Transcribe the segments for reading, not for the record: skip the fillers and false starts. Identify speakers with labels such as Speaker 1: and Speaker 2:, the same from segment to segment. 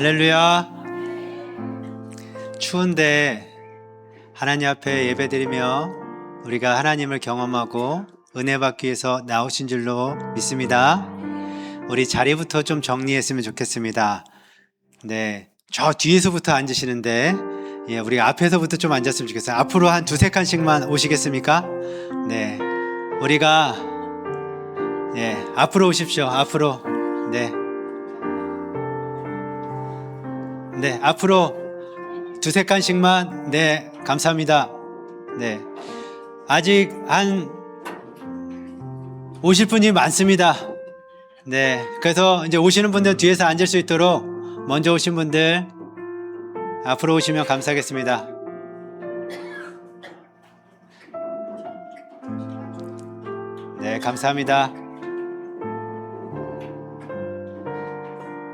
Speaker 1: 할렐루야. 추운데 하나님 앞에 예배드리며 우리가 하나님을 경험하고 은혜 받기 위해서 나오신 줄로 믿습니다. 우리 자리부터 좀 정리했으면 좋겠습니다. 네, 저 뒤에서부터 앉으시는데 우리 앞에서부터 좀 앉았으면 좋겠어요. 앞으로 한 두세 칸씩만 오시겠습니까? 네, 우리가 앞으로 오십시오. 앞으로. 네, 앞으로 두세 칸씩만. 네, 감사합니다. 네, 아직 한 오실 분이 많습니다. 네, 그래서 이제 오시는 분들 뒤에서 앉을 수 있도록 먼저 오신 분들 앞으로 오시면 감사하겠습니다. 네, 감사합니다.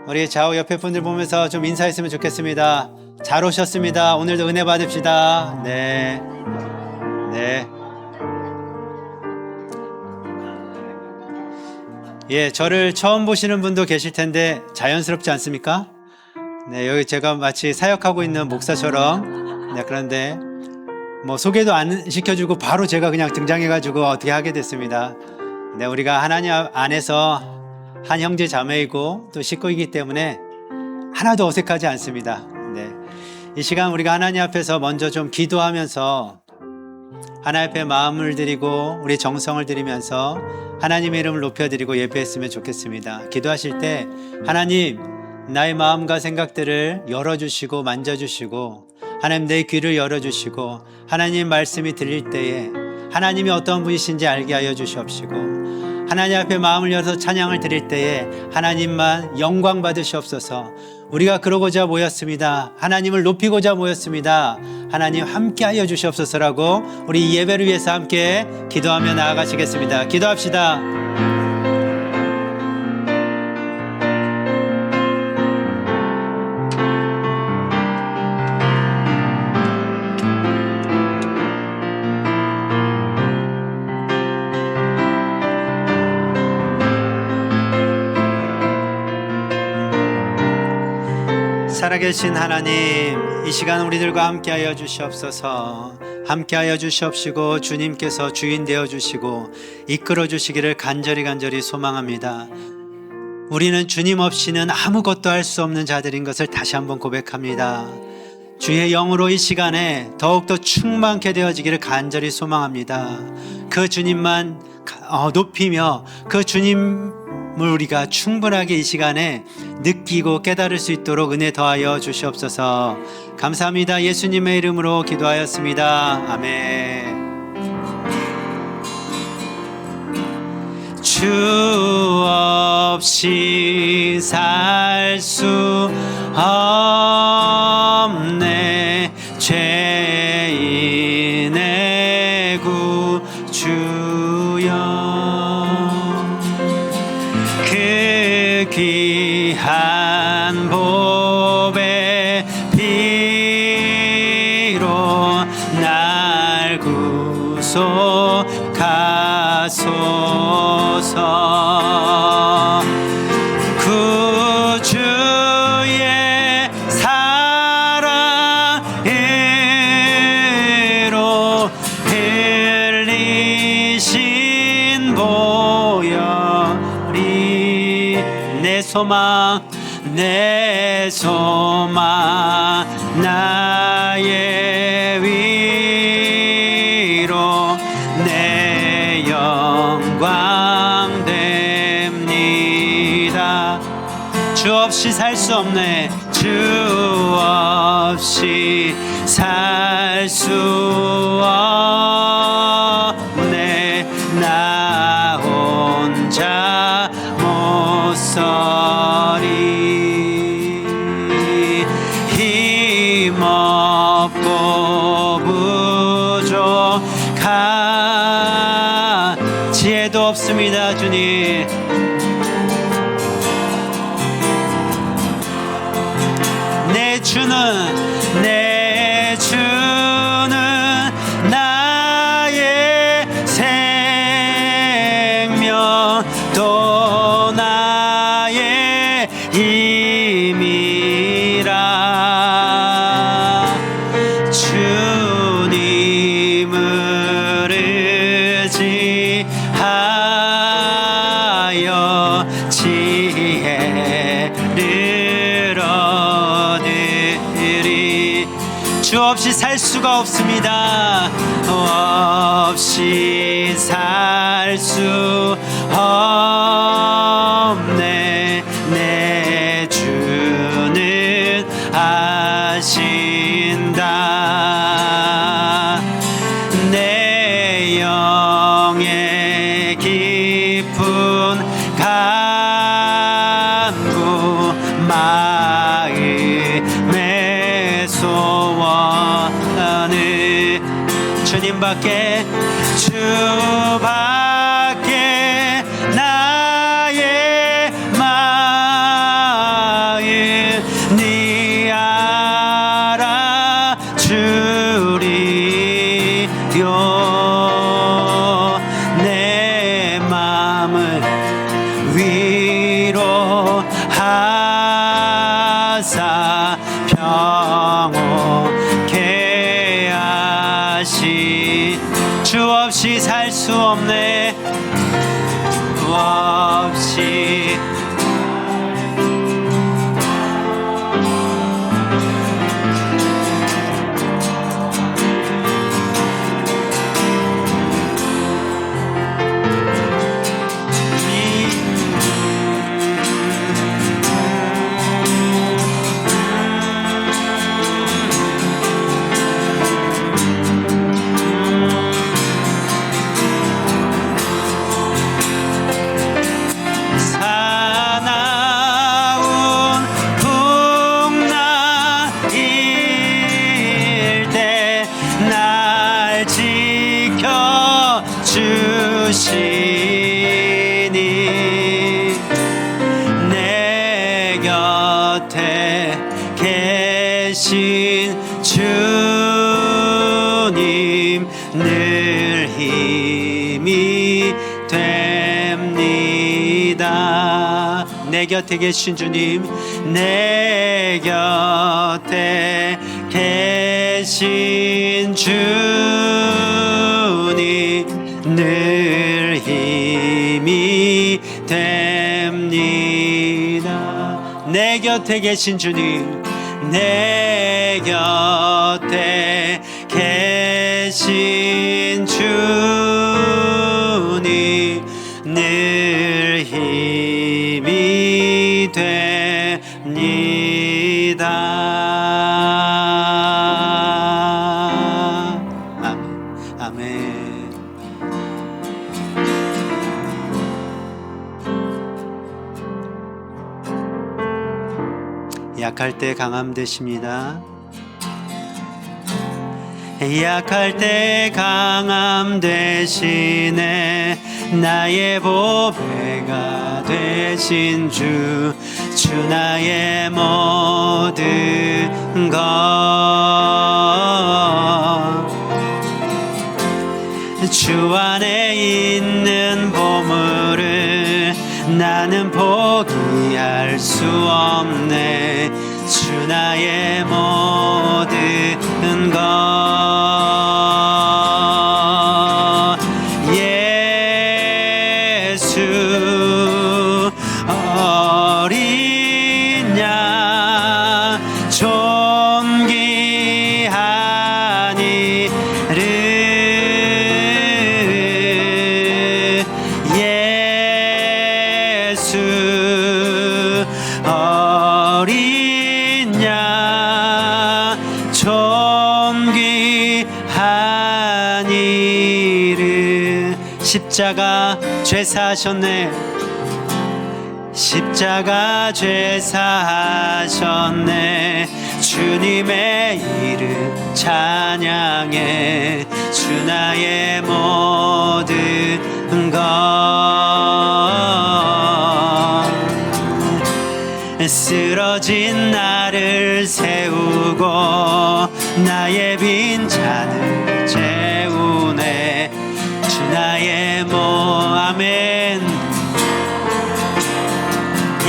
Speaker 1: 우리 좌우 옆에 분들 보면서 좀 인사했으면 좋겠습니다. 잘 오셨습니다. 오늘도 은혜 받읍시다. 네. 저를 처음 보시는 분도 계실 텐데 자연스럽지 않습니까? 네, 여기 제가 마치 사역하고 있는 목사처럼. 네, 그런데 소개도 안 시켜주고 바로 제가 그냥 등장해가지고 어떻게 하게 됐습니다. 네, 우리가 하나님 안에서 한 형제 자매이고 또 식구이기 때문에 하나도 어색하지 않습니다. 네, 이 시간 우리가 하나님 앞에서 먼저 좀 기도하면서 하나님 앞에 마음을 드리고 우리 정성을 드리면서 하나님의 이름을 높여드리고 예배했으면 좋겠습니다. 기도하실 때 하나님, 나의 마음과 생각들을 열어주시고 만져주시고 하나님 내 귀를 열어주시고 하나님 말씀이 들릴 때에 하나님이 어떤 분이신지 알게 하여 주시옵시고 하나님 앞에 마음을 열어서 찬양을 드릴 때에 하나님만 영광 받으시옵소서. 우리가 그러고자 모였습니다. 하나님을 높이고자 모였습니다. 하나님 함께 하여 주시옵소서라고 우리 예배를 위해서 함께 기도하며 나아가시겠습니다. 기도합시다. 살아계신 하나님, 이 시간 우리들과 함께하여 주시옵소서. 함께하여 주시옵시고 주님께서 주인 되어 주시고 이끌어 주시기를 간절히 소망합니다. 우리는 주님 없이는 아무것도 할 수 없는 자들인 것을 다시 한번 고백합니다. 주의 영으로 이 시간에 더욱더 충만케 되어지기를 간절히 소망합니다. 그 주님만 높이며 그 주님을 우리가 충분하게 이 시간에 느끼고 깨달을 수 있도록 은혜 더하여 주시옵소서. 감사합니다. 예수님의 이름으로 기도하였습니다. 아멘. 주 없이 살 수 없네. 죄인의 구주여, 그 귀한 보배 피로 날 구속하소서. 구주의 사랑으로 흘리신 보혈이 내 소망 나의 위로 내 영광 됩니다. 주 없이 살 수 없네. 주 없이 살 수 없네. 나 혼자 못 서리. 힘없고 부족한 지혜도 없습니다. 주님, 내 주는 나의 생명 또 나의 힘이 주 없이 살 수가 없습니다. 없이 살 수 없네. 내 주는 아신다. 내 영의 깊은 간구 마음의 소원을 주님밖에 주밖에 나의 마음 네 알아주리요. 내 마음을 위로하사 평온케 하시. 주 없이 살 수 없네. 주 없이 주시니 내 곁에 계신 주님 늘 힘이 됩니다. 내 곁에 계신 주님, 내 곁에 계신 주님 늘 힘이 됩니다. 내 곁에 계신 주님, 내 곁에 계신 주님 늘 힘이 됩니다. 아멘. 아멘. 약할 때 강함 되십니다. 약할 때 강함 되시네. 나의 보배가 되신 주, 주 나의 모든 것. 주 안에 있는 보물을 나는 포기할 수 없네. 주 나의 모든 것. 예수 어린 양 존귀한 이름. 예수 어린 양 존귀한 이름. 십자가 죄 사하셨네. 십자가 죄 사하셨네. 주님의 이름 찬양해. 주 나의 모든 것. 쓰러진 나를 세우고 나의 빈잔을 채우네. 주 나의 아멘.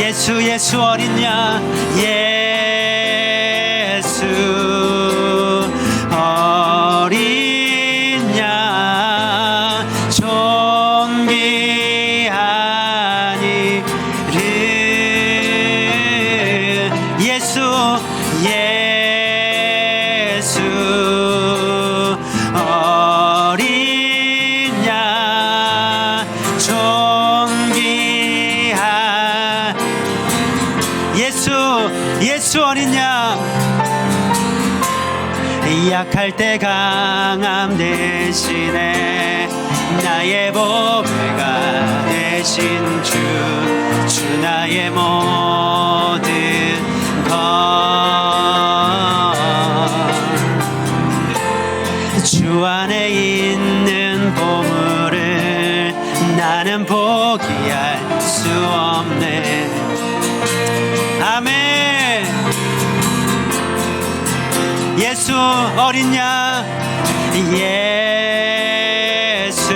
Speaker 1: 예수 예수 어린 양. 예수 어린 양 존귀한 이름. 예수 예수 예수 어린 양 존귀한 예수 어린 양 약할 때 강함 대신에 나의 보배가 되신 주 나의 모든 것 주 안에 있는 보물을 나는 포기할 수 없네. 아멘. 예수 어린 양 예수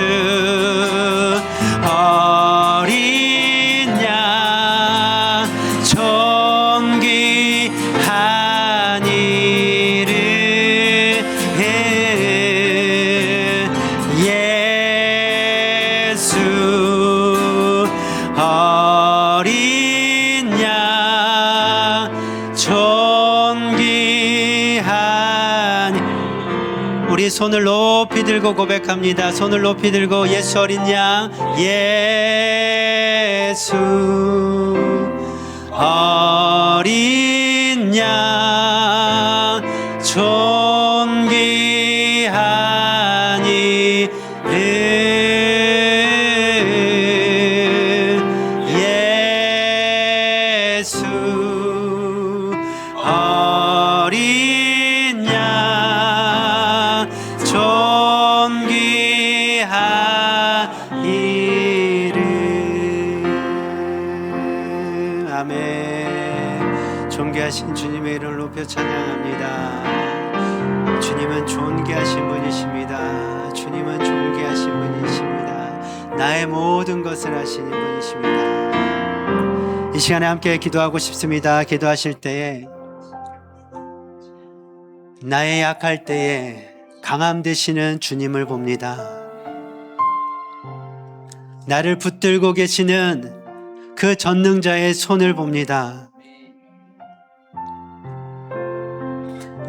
Speaker 1: 어린 양 존귀한 이름 예수 어린 양 존귀한 우리 손을 높이 들고 고백합니다. 손을 높이 들고 예수 어린 양 예수 어린 양 존귀한 이름 예수 어린 양 존귀한 이름 아멘. 존귀하신 주님의 이름을 높여 찬양합니다. 주님은 존귀하신 분이십니다. 주님은 존귀하신 분이십니다. 나의 모든 것을 하시는 분이십니다. 이 시간에 함께 기도하고 싶습니다. 기도하실 때에 나의 약할 때에 강함 되시는 주님을 봅니다. 나를 붙들고 계시는 그 전능자의 손을 봅니다.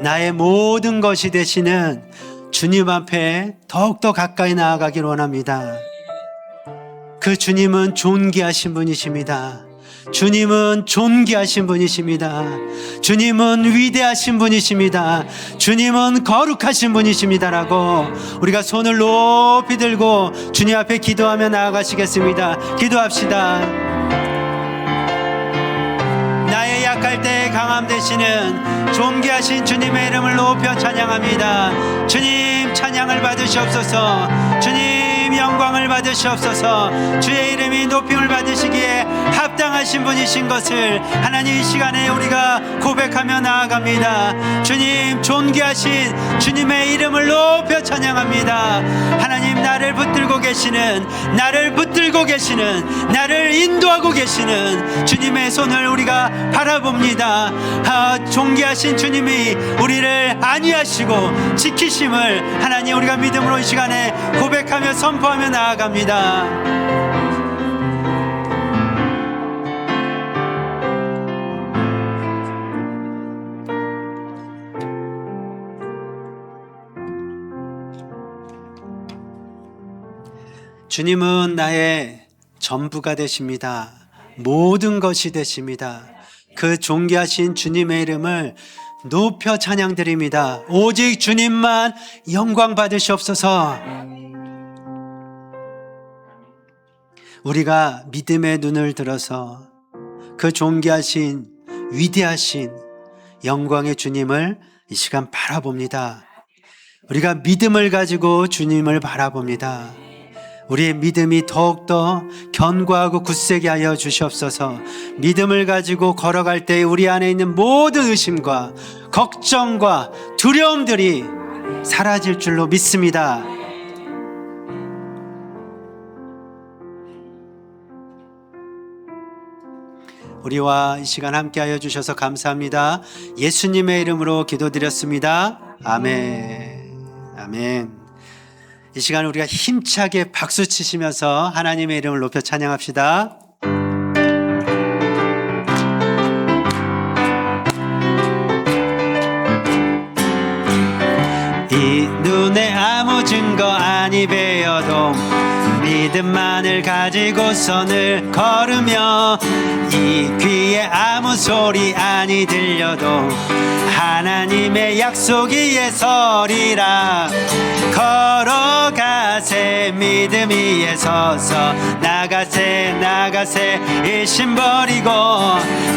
Speaker 1: 나의 모든 것이 되시는 주님 앞에 더욱더 가까이 나아가길 원합니다. 그 주님은 존귀하신 분이십니다. 주님은 존귀하신 분이십니다. 주님은 위대하신 분이십니다. 주님은 거룩하신 분이십니다라고 우리가 손을 높이 들고 주님 앞에 기도하며 나아가시겠습니다. 기도합시다. 나의 약할 때에 강함 되시는 존귀하신 주님의 이름을 높여 찬양합니다. 주님 찬양을 받으시옵소서. 주님 영광을 받으시옵소서. 주의 이름이 높임을 받으시기에 합당하신 분이신 것을 하나님 이 시간에 우리가 고백하며 나아갑니다. 주님 존귀하신 주님의 이름을 높여 찬양합니다. 하나님 나를 붙들고 계시는 나를 인도하고 계시는 주님의 손을 우리가 바라봅니다. 존귀하신 주님이 우리를 안위하시고 지키심을 하나님 우리가 믿음으로 이 시간에 고백하며 선포하며 나아갑니다. 주님은 나의 전부가 되십니다. 모든 것이 되십니다. 그 존귀하신 주님의 이름을 높여 찬양드립니다. 오직 주님만 영광 받으시옵소서. 우리가 믿음의 눈을 들어서 그 존귀하신 위대하신 영광의 주님을 이 시간 바라봅니다. 우리가 믿음을 가지고 주님을 바라봅니다. 우리의 믿음이 더욱더 견고하고 굳세게 하여 주시옵소서. 믿음을 가지고 걸어갈 때 우리 안에 있는 모든 의심과 걱정과 두려움들이 사라질 줄로 믿습니다. 우리와 이 시간 함께 하여 주셔서 감사합니다. 예수님의 이름으로 기도드렸습니다. 아멘. 아멘. 이 시간 우리가 힘차게 박수 치시면서 하나님의 이름을 높여 찬양합시다. 이 눈에 아무 증거 아니 베어도 믿음만을 가지고 선을 걸으며 이 귀에 아무 소리 아니 들려도 하나님의 약속 위에 서리라. 걸어가세 믿음 위에 서서 나가세 나가세 일심 버리고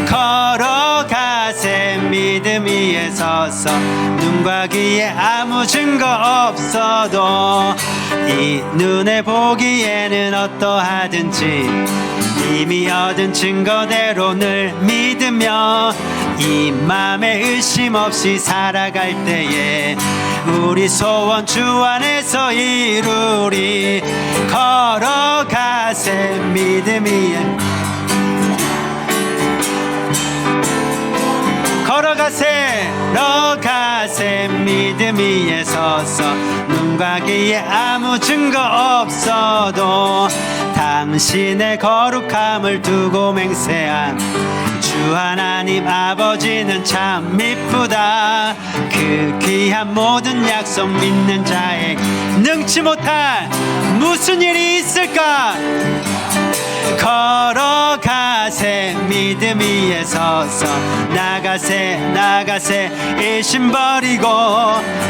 Speaker 1: 걸어가세 믿음 위에 서서 눈과 귀에 아무 증거 없어도 이 눈에 보기에는 어떠하든지 이미 얻은 증거대로 늘 믿으며 이 맘에 의심 없이 살아갈 때에 우리 소원 주 안에서 이루리. 걸어가세 믿음 위에 걸어가세 믿음 위에 서서 눈과 귀에 아무 증거 없어도 당신의 거룩함을 두고 맹세한 주 하나님 아버지는 참 미쁘다. 그 귀한 모든 약속 믿는 자에게 능치 못할 무슨 일이 있을까. 걸어가세 믿음 위에 서서 나가세 나가세 일심 버리고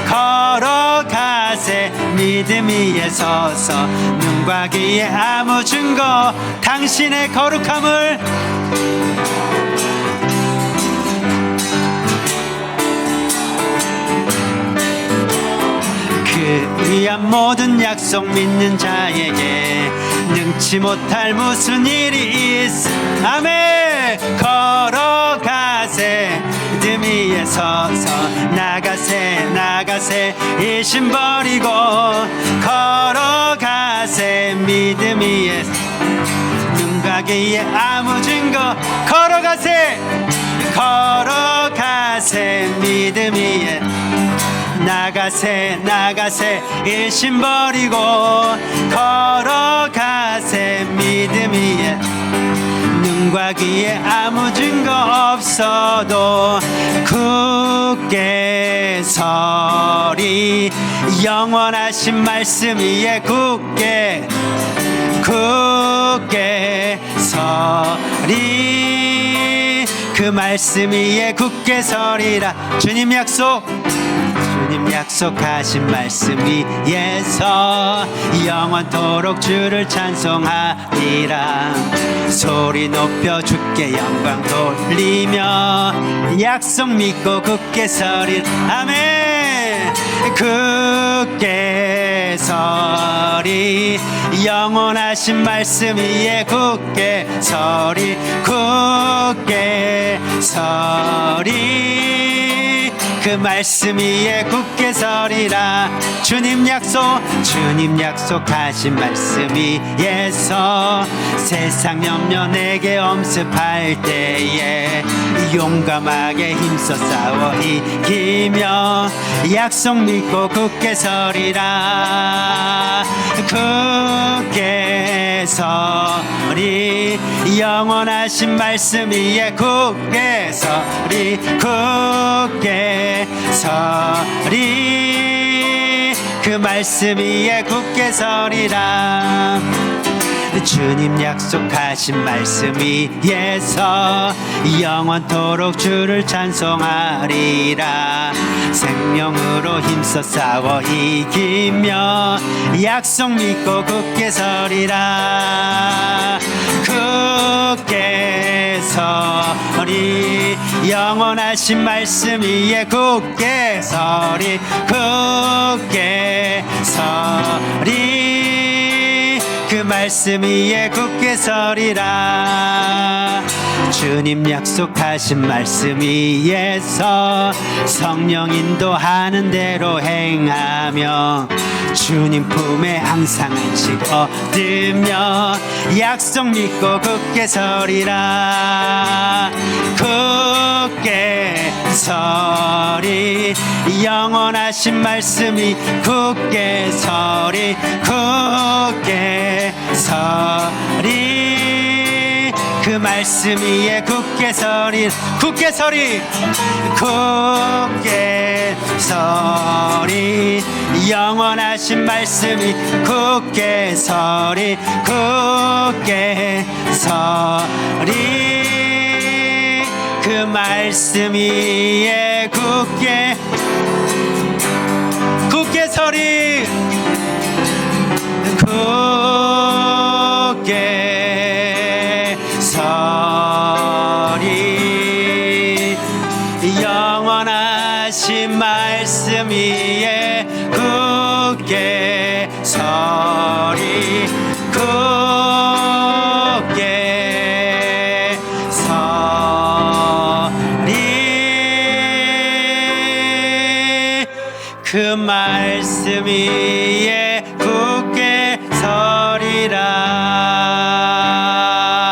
Speaker 1: 걸어가세 믿음 위에 서서 눈과 귀에 아무 증거 당신의 거룩함을 그 위한 모든 약속 믿는 자에게 능치 못할 무슨 일이 있어. 아멘. 걸어가세 믿음 위에 서서 나가세 나가세 일심 버리고 걸어가세 믿음 위에 눈과 귀에 아무 증거 걸어가세 믿음 위에 나가세 나가세 일심 버리고 걸어가세 믿음 위에 눈과 귀에 아무 증거 없어도 굳게 서리. 영원하신 말씀 위에 굳게 서리. 그 말씀 위에 굳게 서리라. 주님 약속하신 말씀 위에서 영원토록 주를 찬송하리라. 소리 높여 주께 영광 돌리며 약속 믿고 굳게 서리. 아멘. 굳게 서리. 영원하신 말씀 위에 굳게 서리. 그 말씀 위에 굳게 서리라. 주님 약속하신 말씀 위에서 세상 염려 내게 엄습할 때에 용감하게 힘써 싸워 이기며 약속 믿고 굳게 서리라. 굳게 서리. 영원하신 말씀 위에 굳게 서리. 그 말씀 위에 굳게 서리라. 주님 약속하신 말씀 위에서 영원토록 주를 찬송하리라. 생명으로 힘써 싸워 이기며 약속 믿고 굳게 서리라. 굳게 서리. 영원하신 말씀 위에 굳게 서리. 그 말씀 위에 굳게 서리라. 주님 약속하신 말씀 위에서 성령 인도하는 대로 행하며 주님 품에 항상 안식 얻으며 약속 믿고 굳게 서리라. 굳게 서리. 영원하신 말씀이 굳게 서리. 그 말씀 위에 굳게 서리. 영원하신 말씀이 굳게 서리 굳게 서리 그 말씀 위에 굳게 서리 굳게 서리 영원하신 말씀 위에 굳게 서리 굳게 서리 그 말씀 위에 굳게 서리라.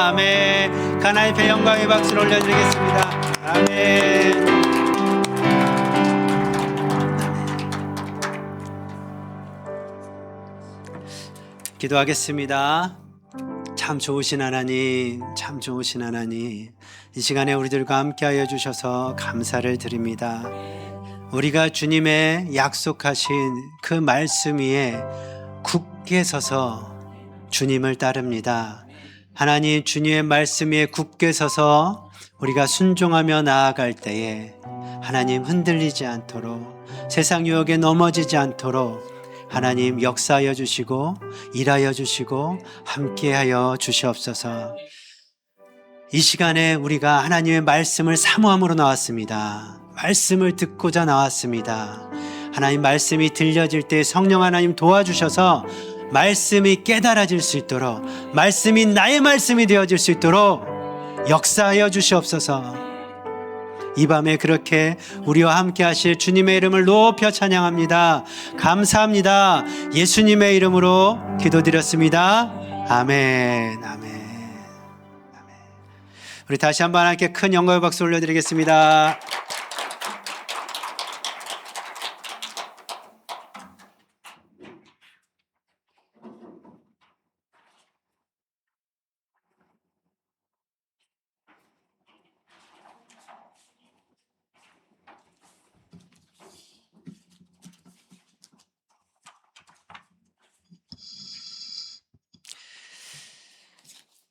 Speaker 1: 아멘. 가나의 배 영광의 박수를 올려드리겠습니다. 아멘. 기도하겠습니다. 참 좋으신 하나님, 참 좋으신 하나님, 이 시간에 우리들과 함께하여 주셔서 감사를 드립니다. 우리가 주님의 약속하신 그 말씀 위에 굳게 서서 주님을 따릅니다. 하나님, 주님의 말씀 위에 굳게 서서 우리가 순종하며 나아갈 때에 하나님 흔들리지 않도록, 세상 유혹에 넘어지지 않도록 하나님 역사하여 주시고 일하여 주시고 함께하여 주시옵소서. 이 시간에 우리가 하나님의 말씀을 사모함으로 나왔습니다. 말씀을 듣고자 나왔습니다. 하나님 말씀이 들려질 때 성령 하나님 도와주셔서 말씀이 깨달아질 수 있도록, 말씀이 나의 말씀이 되어질 수 있도록 역사하여 주시옵소서. 이 밤에 그렇게 우리와 함께 하실 주님의 이름을 높여 찬양합니다. 감사합니다. 예수님의 이름으로 기도드렸습니다. 아멘. 아멘. 아멘. 우리 다시 한번 함께 큰 영광의 박수 올려드리겠습니다.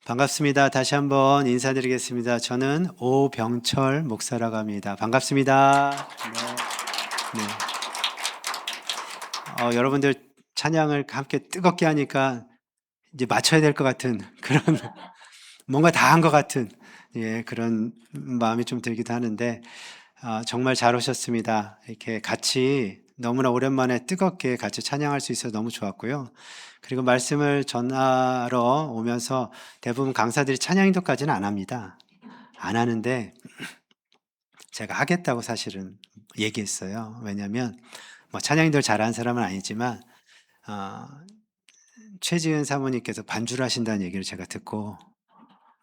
Speaker 1: 반갑습니다. 다시 한번 인사드리겠습니다. 저는 오병철 목사라고 합니다. 반갑습니다. 네. 여러분들 찬양을 함께 뜨겁게 하니까 이제 맞춰야 될 것 같은 그런 뭔가 다 한 것 같은 그런 마음이 좀 들기도 하는데 정말 잘 오셨습니다. 이렇게 같이 너무나 오랜만에 뜨겁게 같이 찬양할 수 있어서 너무 좋았고요. 그리고 말씀을 전하러 오면서 대부분 강사들이 찬양 인도까지는 안 합니다. 안 하는데 제가 하겠다고 사실은 얘기했어요. 왜냐하면 뭐 찬양 인도를 잘하는 사람은 아니지만 최지은 사모님께서 반주를 하신다는 얘기를 제가 듣고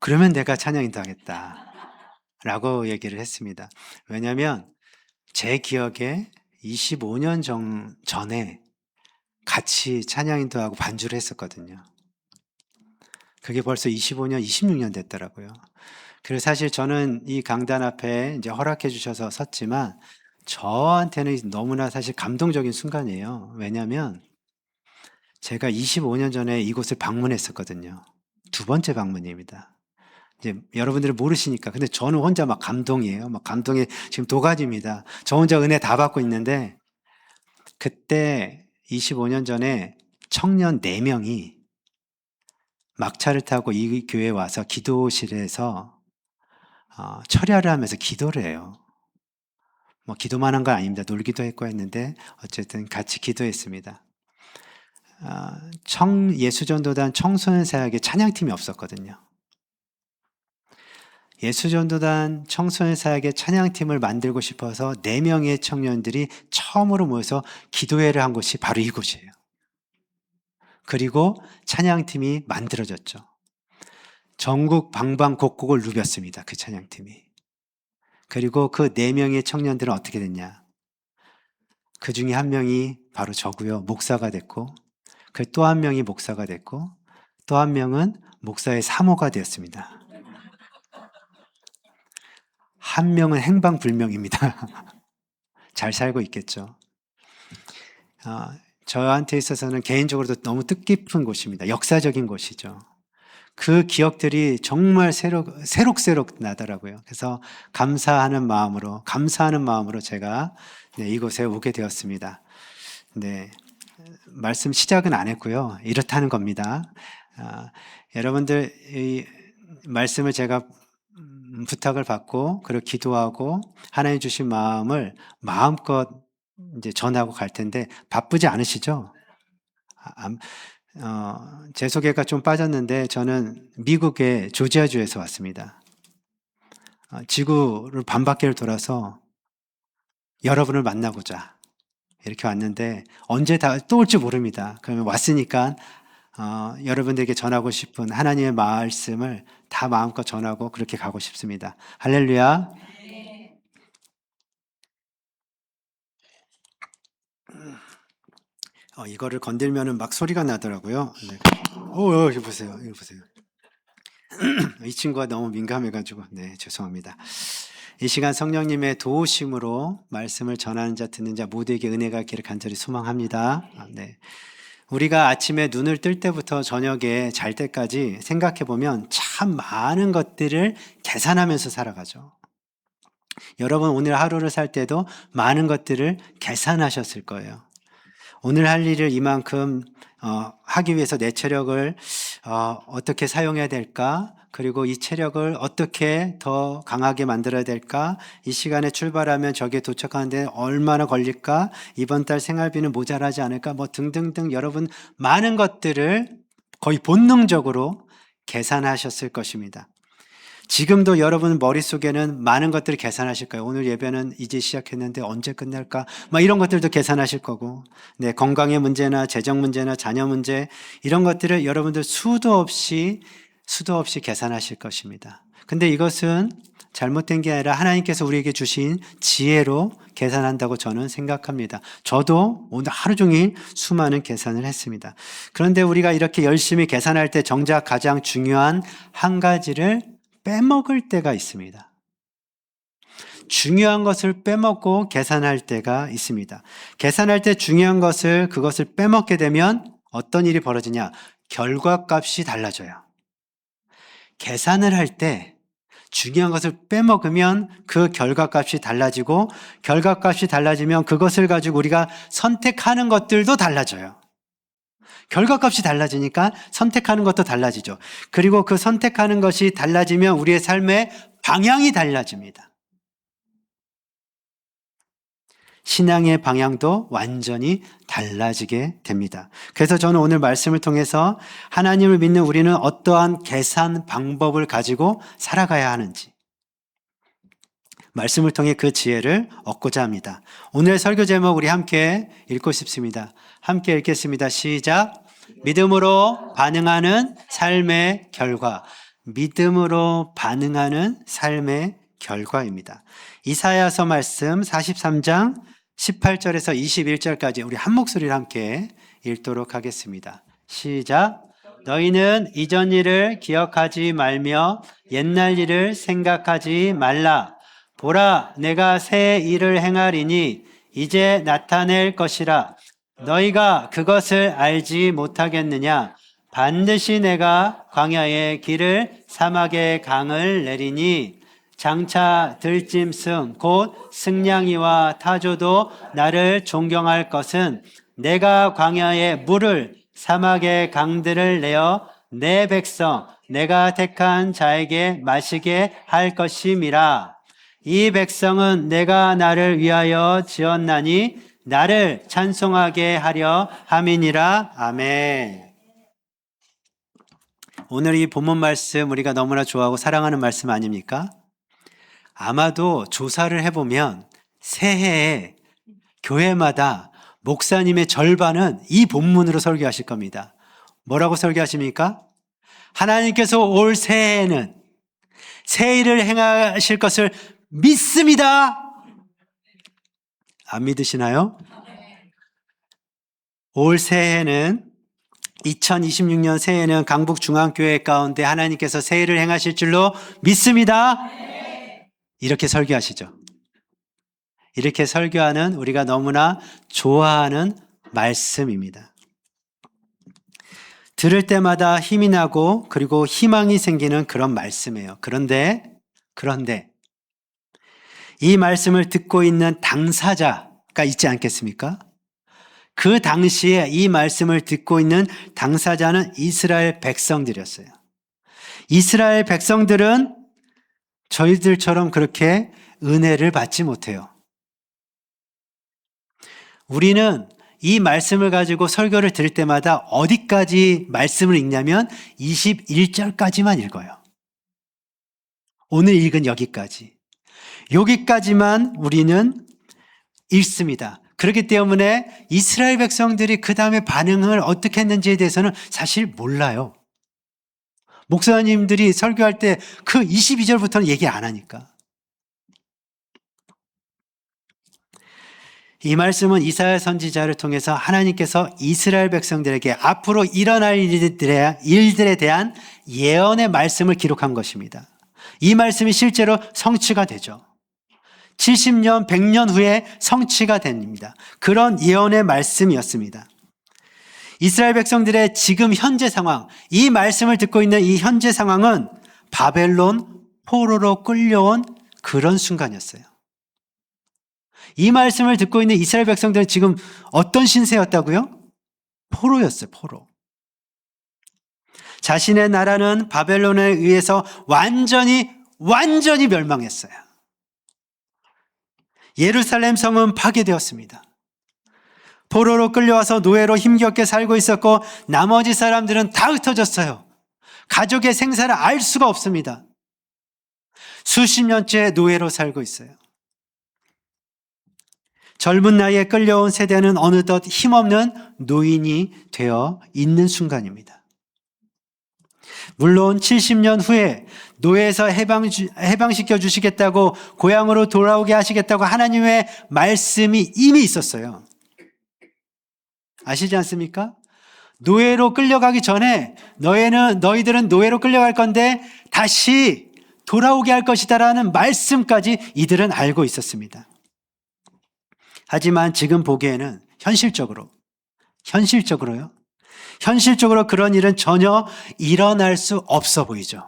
Speaker 1: 그러면 내가 찬양 인도 하겠다라고 얘기를 했습니다. 왜냐하면 제 기억에 25년 전에 같이 찬양 인도하고 반주를 했었거든요. 그게 벌써 25년, 26년 됐더라고요. 그래서 사실 저는 이 강단 앞에 이제 허락해 주셔서 섰지만 저한테는 너무나 사실 감동적인 순간이에요. 왜냐하면 제가 25년 전에 이곳을 방문했었거든요. 두 번째 방문입니다. 이제 여러분들은 모르시니까. 근데 저는 혼자 막 감동이에요. 막 감동에 지금 도가니입니다. 저 혼자 은혜 다 받고 있는데 그때 25년 전에 청년 4명이 막차를 타고 이 교회에 와서 기도실에서 철야를 하면서 기도를 해요. 뭐 기도만 한 건 아닙니다. 놀기도 했고 했는데 어쨌든 같이 기도했습니다. 예수전도단 청소년 사역에 찬양팀이 없었거든요. 예수전도단 청소년 사역의 찬양팀을 만들고 싶어서 4명의 청년들이 처음으로 모여서 기도회를 한 곳이 바로 이곳이에요. 그리고 찬양팀이 만들어졌죠. 전국 방방곡곡을 누볐습니다. 그 찬양팀이. 그리고 그 4명의 청년들은 어떻게 됐냐. 그 중에 한 명이 바로 저고요. 목사가 됐고 그 또 한 명이 목사가 됐고 또 한 명은 목사의 사모가 되었습니다. 한 명은 행방불명입니다. 잘 살고 있겠죠. 저한테 있어서는 개인적으로도 너무 뜻깊은 곳입니다. 역사적인 곳이죠. 그 기억들이 정말 새록새록 나더라고요. 그래서 감사하는 마음으로 제가 이곳에 오게 되었습니다. 네, 말씀 시작은 안 했고요. 이렇다는 겁니다. 여러분들 이 말씀을 제가 부탁을 받고 그리고 기도하고 하나님 주신 마음을 마음껏 이제 전하고 갈 텐데 바쁘지 않으시죠? 제 소개가 좀 빠졌는데 저는 미국의 조지아주에서 왔습니다. 지구를 반바퀴를 돌아서 여러분을 만나고자 이렇게 왔는데 언제 다 또 올지 모릅니다. 그러면 왔으니까 여러분들에게 전하고 싶은 하나님의 말씀을 다 마음껏 전하고 그렇게 가고 싶습니다. 할렐루야. 이거를 건들면은 막 소리가 나더라고요. 네. 이거 보세요. 이거 보세요. 이 친구가 너무 민감해가지고, 네, 죄송합니다. 이 시간 성령님의 도우심으로 말씀을 전하는 자, 듣는 자 모두에게 은혜가 있기를 간절히 소망합니다. 네. 우리가 아침에 눈을 뜰 때부터 저녁에 잘 때까지 생각해 보면 참 많은 것들을 계산하면서 살아가죠. 여러분 오늘 하루를 살 때도 많은 것들을 계산하셨을 거예요. 오늘 할 일을 이만큼 하기 위해서 내 체력을 어떻게 사용해야 될까? 그리고 이 체력을 어떻게 더 강하게 만들어야 될까? 이 시간에 출발하면 저기에 도착하는데 얼마나 걸릴까? 이번 달 생활비는 모자라지 않을까? 뭐 등등등 여러분 많은 것들을 거의 본능적으로 계산하셨을 것입니다. 지금도 여러분 머릿속에는 많은 것들을 계산하실 거예요. 오늘 예배는 이제 시작했는데 언제 끝날까? 막 이런 것들도 계산하실 거고, 네, 건강의 문제나 재정 문제나 자녀 문제, 이런 것들을 여러분들 수도 없이 계산하실 것입니다. 근데 이것은 잘못된 게 아니라 하나님께서 우리에게 주신 지혜로 계산한다고 저는 생각합니다. 저도 오늘 하루 종일 수많은 계산을 했습니다. 그런데 우리가 이렇게 열심히 계산할 때 정작 가장 중요한 한 가지를 빼먹을 때가 있습니다. 중요한 것을 빼먹고 계산할 때가 있습니다. 계산할 때 중요한 그것을 빼먹게 되면 어떤 일이 벌어지냐? 결과값이 달라져요. 계산을 할 때 중요한 것을 빼먹으면 그 결과값이 달라지고 결과값이 달라지면 그것을 가지고 우리가 선택하는 것들도 달라져요. 결과값이 달라지니까 선택하는 것도 달라지죠. 그리고 그 선택하는 것이 달라지면 우리의 삶의 방향이 달라집니다. 신앙의 방향도 완전히 달라지게 됩니다. 그래서 저는 오늘 말씀을 통해서 하나님을 믿는 우리는 어떠한 계산 방법을 가지고 살아가야 하는지 말씀을 통해 그 지혜를 얻고자 합니다. 오늘 설교 제목 우리 함께 읽고 싶습니다. 함께 읽겠습니다. 시작. 믿음으로 반응하는 삶의 결과. 믿음으로 반응하는 삶의 결과입니다. 이사야서 말씀 43장 18절에서 21절까지 우리 한 목소리를 함께 읽도록 하겠습니다. 시작. 너희는 이전 일을 기억하지 말며 옛날 일을 생각하지 말라. 보라, 내가 새 일을 행하리니 이제 나타낼 것이라. 너희가 그것을 알지 못하겠느냐? 반드시 내가 광야의 길을 사막의 강을 내리니 장차 들짐승 곧 승냥이와 타조도 나를 존경할 것은 내가 광야의 물을 사막의 강들을 내어 내 백성 내가 택한 자에게 마시게 할 것임이라. 이 백성은 내가 나를 위하여 지었나니 나를 찬송하게 하려 함이니라. 아멘. 오늘 이 본문 말씀 우리가 너무나 좋아하고 사랑하는 말씀 아닙니까? 아마도 조사를 해보면 새해에 교회마다 목사님의 절반은 이 본문으로 설교하실 겁니다. 뭐라고 설교하십니까? 하나님께서 올 새해에는 새 일을 행하실 것을 믿습니다. 안 믿으시나요? 올 새해는 2026년 새해는 강북중앙교회 가운데 하나님께서 새 일을 행하실 줄로 믿습니다. 이렇게 설교하시죠. 이렇게 설교하는 우리가 너무나 좋아하는 말씀입니다. 들을 때마다 힘이 나고 그리고 희망이 생기는 그런 말씀이에요. 그런데 이 말씀을 듣고 있는 당사자가 있지 않겠습니까? 그 당시에 이 말씀을 듣고 있는 당사자는 이스라엘 백성들이었어요. 이스라엘 백성들은 저희들처럼 그렇게 은혜를 받지 못해요. 우리는 이 말씀을 가지고 설교를 들을 때마다 어디까지 말씀을 읽냐면 21절까지만 읽어요. 오늘 읽은 여기까지만 우리는 읽습니다. 그렇기 때문에 이스라엘 백성들이 그 다음에 반응을 어떻게 했는지에 대해서는 사실 몰라요. 목사님들이 설교할 때 그 22절부터는 얘기 안 하니까. 이 말씀은 이사야 선지자를 통해서 하나님께서 이스라엘 백성들에게 앞으로 일어날 일들에 대한 예언의 말씀을 기록한 것입니다. 이 말씀이 실제로 성취가 되죠. 70년, 100년 후에 성취가 됩니다. 그런 예언의 말씀이었습니다. 이스라엘 백성들의 지금 현재 상황, 이 말씀을 듣고 있는 이 현재 상황은 바벨론 포로로 끌려온 그런 순간이었어요. 이 말씀을 듣고 있는 이스라엘 백성들은 지금 어떤 신세였다고요? 포로였어요, 포로. 자신의 나라는 바벨론에 의해서 완전히 멸망했어요. 예루살렘 성은 파괴되었습니다. 포로로 끌려와서 노예로 힘겹게 살고 있었고 나머지 사람들은 다 흩어졌어요. 가족의 생사를 알 수가 없습니다. 수십 년째 노예로 살고 있어요. 젊은 나이에 끌려온 세대는 어느덧 힘없는 노인이 되어 있는 순간입니다. 물론 70년 후에 노예에서 해방시켜 주시겠다고 고향으로 돌아오게 하시겠다고 하나님의 말씀이 이미 있었어요. 아시지 않습니까? 노예로 끌려가기 전에 너희들은 노예로 끌려갈 건데 다시 돌아오게 할 것이다라는 말씀까지 이들은 알고 있었습니다. 하지만 지금 보기에는 현실적으로요. 현실적으로 그런 일은 전혀 일어날 수 없어 보이죠.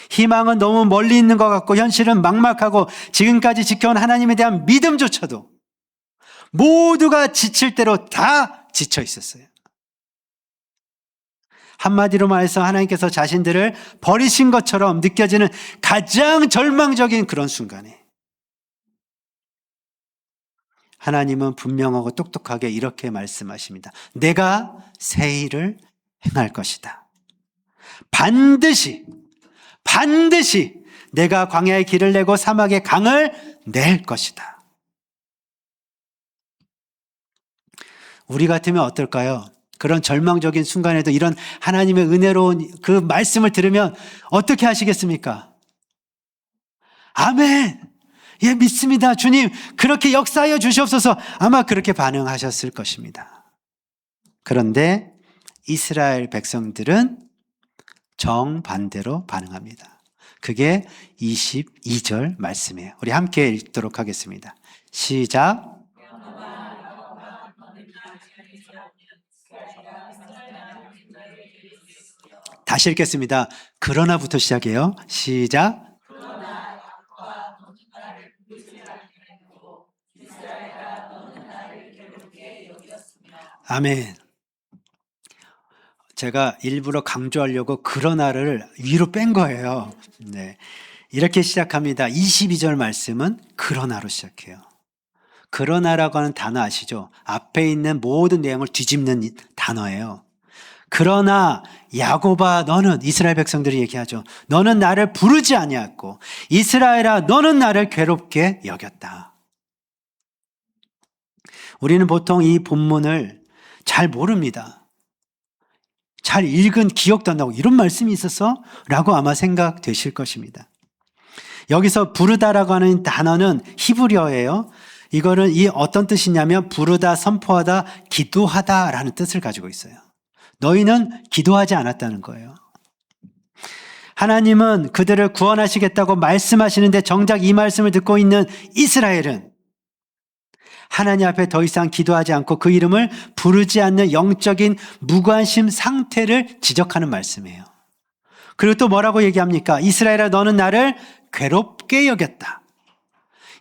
Speaker 1: 희망은 너무 멀리 있는 것 같고 현실은 막막하고 지금까지 지켜온 하나님에 대한 믿음조차도 모두가 지칠 대로 다 지쳐 있었어요. 한마디로 말해서 하나님께서 자신들을 버리신 것처럼 느껴지는 가장 절망적인 그런 순간에 하나님은 분명하고 똑똑하게 이렇게 말씀하십니다. 내가 새 일을 행할 것이다. 반드시 내가 광야에 길을 내고 사막에 강을 낼 것이다. 우리 같으면 어떨까요? 그런 절망적인 순간에도 이런 하나님의 은혜로운 그 말씀을 들으면 어떻게 하시겠습니까? 아멘! 예, 믿습니다. 주님, 그렇게 역사하여 주시옵소서. 아마 그렇게 반응하셨을 것입니다. 그런데 이스라엘 백성들은 정반대로 반응합니다. 그게 22절 말씀이에요. 우리 함께 읽도록 하겠습니다. 시작. 다시 읽겠습니다. 그러나부터 시작해요. 시작. 아멘. 제가 일부러 강조하려고 그러나를 위로 뺀 거예요. 네. 이렇게 시작합니다. 22절 말씀은 그러나로 시작해요. 그러나라고 하는 단어 아시죠? 앞에 있는 모든 내용을 뒤집는 단어예요. 그러나 야곱아 너는, 이스라엘 백성들이 얘기하죠. 너는 나를 부르지 아니하였고 이스라엘아 너는 나를 괴롭게 여겼다. 우리는 보통 이 본문을 잘 모릅니다. 잘 읽은 기억도 안 나고 이런 말씀이 있었어? 라고 아마 생각되실 것입니다. 여기서 부르다라고 하는 단어는 히브리어예요. 이거는 이 어떤 뜻이냐면 부르다, 선포하다, 기도하다라는 뜻을 가지고 있어요. 너희는 기도하지 않았다는 거예요. 하나님은 그들을 구원하시겠다고 말씀하시는데 정작 이 말씀을 듣고 있는 이스라엘은 하나님 앞에 더 이상 기도하지 않고 그 이름을 부르지 않는 영적인 무관심 상태를 지적하는 말씀이에요. 그리고 또 뭐라고 얘기합니까? 이스라엘아, 너는 나를 괴롭게 여겼다.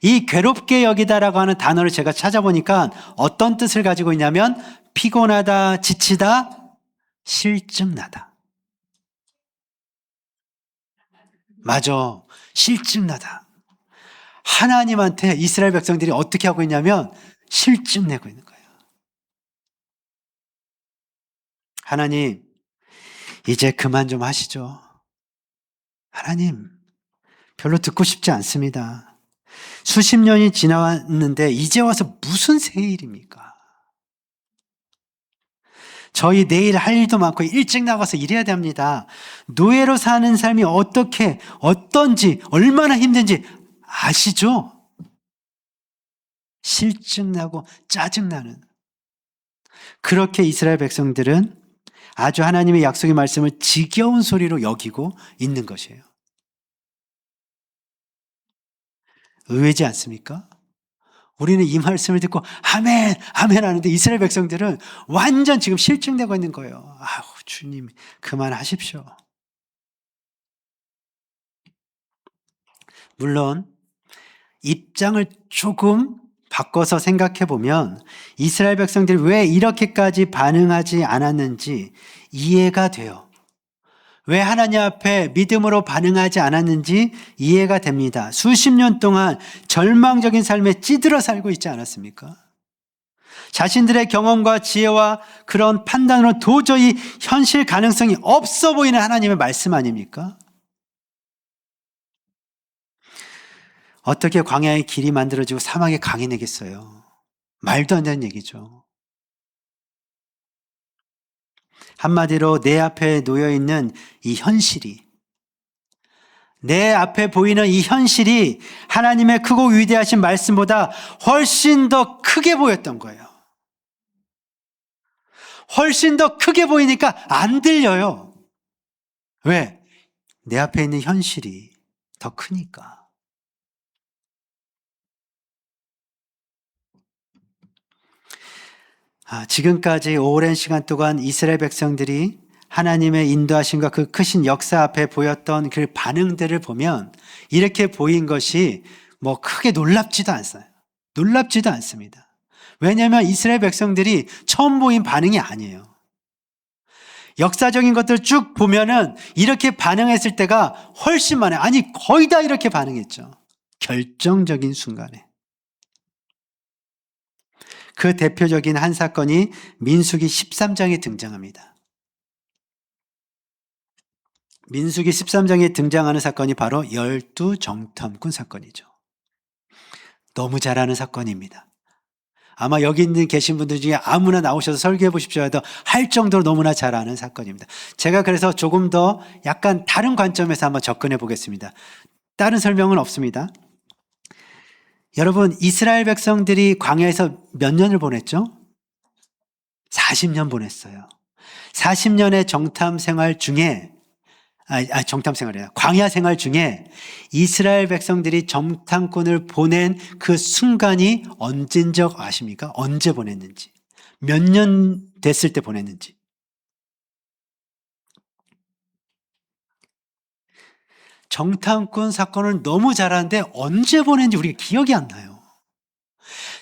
Speaker 1: 이 괴롭게 여기다라고 하는 단어를 제가 찾아보니까 어떤 뜻을 가지고 있냐면 피곤하다, 지치다, 실증나다. 맞아. 실증나다. 하나님한테 이스라엘 백성들이 어떻게 하고 있냐면 실증내고 있는 거예요. 하나님, 이제 그만 좀 하시죠. 하나님, 별로 듣고 싶지 않습니다. 수십 년이 지나왔는데 이제 와서 무슨 새 일입니까? 저희 내일 할 일도 많고 일찍 나가서 일해야 됩니다. 노예로 사는 삶이 어떻게, 어떤지, 얼마나 힘든지 아시죠? 실증나고 짜증나는. 그렇게 이스라엘 백성들은 아주 하나님의 약속의 말씀을 지겨운 소리로 여기고 있는 것이에요. 의외지 않습니까? 우리는 이 말씀을 듣고 아멘, 아멘 하는데 이스라엘 백성들은 완전 지금 실증내고 있는 거예요. 아우, 주님, 그만하십시오. 물론 입장을 조금 바꿔서 생각해 보면 이스라엘 백성들이 왜 이렇게까지 반응하지 않았는지 이해가 돼요. 왜 하나님 앞에 믿음으로 반응하지 않았는지 이해가 됩니다. 수십 년 동안 절망적인 삶에 찌들어 살고 있지 않았습니까? 자신들의 경험과 지혜와 그런 판단으로 도저히 현실 가능성이 없어 보이는 하나님의 말씀 아닙니까? 어떻게 광야의 길이 만들어지고 사막의 강이 내겠어요? 말도 안 되는 얘기죠. 한마디로 내 앞에 놓여있는 이 현실이, 내 앞에 보이는 이 현실이 하나님의 크고 위대하신 말씀보다 훨씬 더 크게 보였던 거예요. 훨씬 더 크게 보이니까 안 들려요. 왜? 내 앞에 있는 현실이 더 크니까. 지금까지 오랜 시간 동안 이스라엘 백성들이 하나님의 인도하심과 그 크신 역사 앞에 보였던 그 반응들을 보면 이렇게 보인 것이 뭐 크게 놀랍지도 않아요. 놀랍지도 않습니다. 왜냐하면 이스라엘 백성들이 처음 보인 반응이 아니에요. 역사적인 것들 쭉 보면은 이렇게 반응했을 때가 훨씬 많아요. 아니, 거의 다 이렇게 반응했죠. 결정적인 순간에. 그 대표적인 한 사건이 민수기 13장에 등장합니다. 민수기 13장에 등장하는 사건이 바로 열두 정탐꾼 사건이죠. 너무 잘 아는 사건입니다. 아마 여기 있는 계신 분들 중에 아무나 나오셔서 설교해 보십시오 해도 할 정도로 너무나 잘 아는 사건입니다. 제가 그래서 조금 더 약간 다른 관점에서 한번 접근해 보겠습니다. 다른 설명은 없습니다. 여러분, 이스라엘 백성들이 광야에서 몇 년을 보냈죠? 40년 보냈어요. 40년의 정탐 생활 중에 정탐 생활이에요. 광야 생활 중에 이스라엘 백성들이 정탐꾼을 보낸 그 순간이 언제인 적 아십니까? 언제 보냈는지. 몇 년 됐을 때 보냈는지. 정탐꾼 사건을 너무 잘하는데 언제 보냈는지 우리가 기억이 안 나요.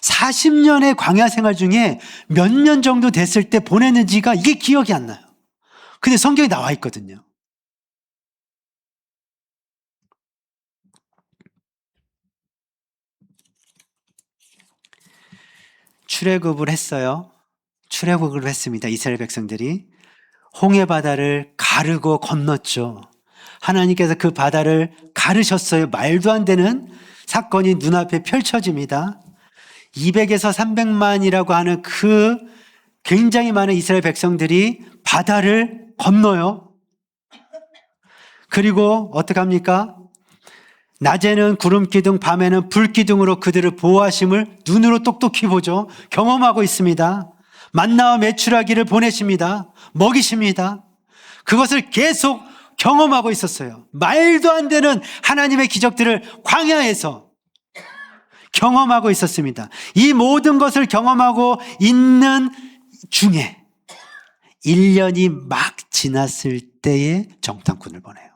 Speaker 1: 40년의 광야 생활 중에 몇 년 정도 됐을 때 보냈는지가 이게 기억이 안 나요. 근데 성경에 나와 있거든요. 출애굽을 했어요. 출애굽을 했습니다. 이스라엘 백성들이. 홍해 바다를 가르고 건넜죠. 하나님께서 그 바다를 가르셨어요. 말도 안 되는 사건이 눈앞에 펼쳐집니다. 200에서 300만이라고 하는 그 굉장히 많은 이스라엘 백성들이 바다를 건너요. 그리고 어떻게 합니까? 낮에는 구름 기둥, 밤에는 불 기둥으로 그들을 보호하심을 눈으로 똑똑히 보죠. 경험하고 있습니다. 만나와 메추라기를 보내십니다. 먹이십니다. 그것을 계속 경험하고 있었어요. 말도 안 되는 하나님의 기적들을 광야에서 경험하고 있었습니다. 이 모든 것을 경험하고 있는 중에 1년이 막 지났을 때에 정탐꾼을 보내요.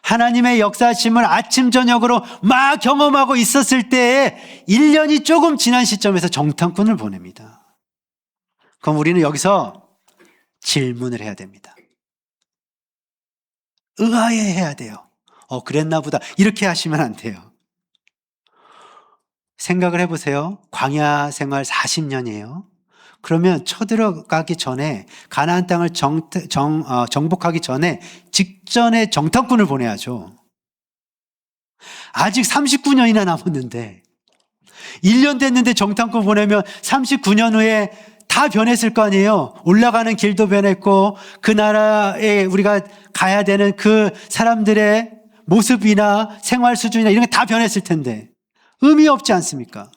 Speaker 1: 하나님의 역사하심을 아침 저녁으로 막 경험하고 있었을 때에 1년이 조금 지난 시점에서 정탐꾼을 보냅니다. 그럼 우리는 여기서 질문을 해야 됩니다. 의아해해야 돼요. 그랬나 보다. 이렇게 하시면 안 돼요. 생각을 해보세요. 광야 생활 40년이에요. 그러면 쳐들어가기 전에 가나안 땅을 정복하기 전에 직전에 정탐꾼을 보내야죠. 아직 39년이나 남았는데 1년 됐는데 정탐꾼 보내면 39년 후에 다 변했을 거 아니에요. 올라가는 길도 변했고 그 나라에 우리가 가야 되는 그 사람들의 모습이나 생활 수준이나 이런 게 다 변했을 텐데 의미 없지 않습니까?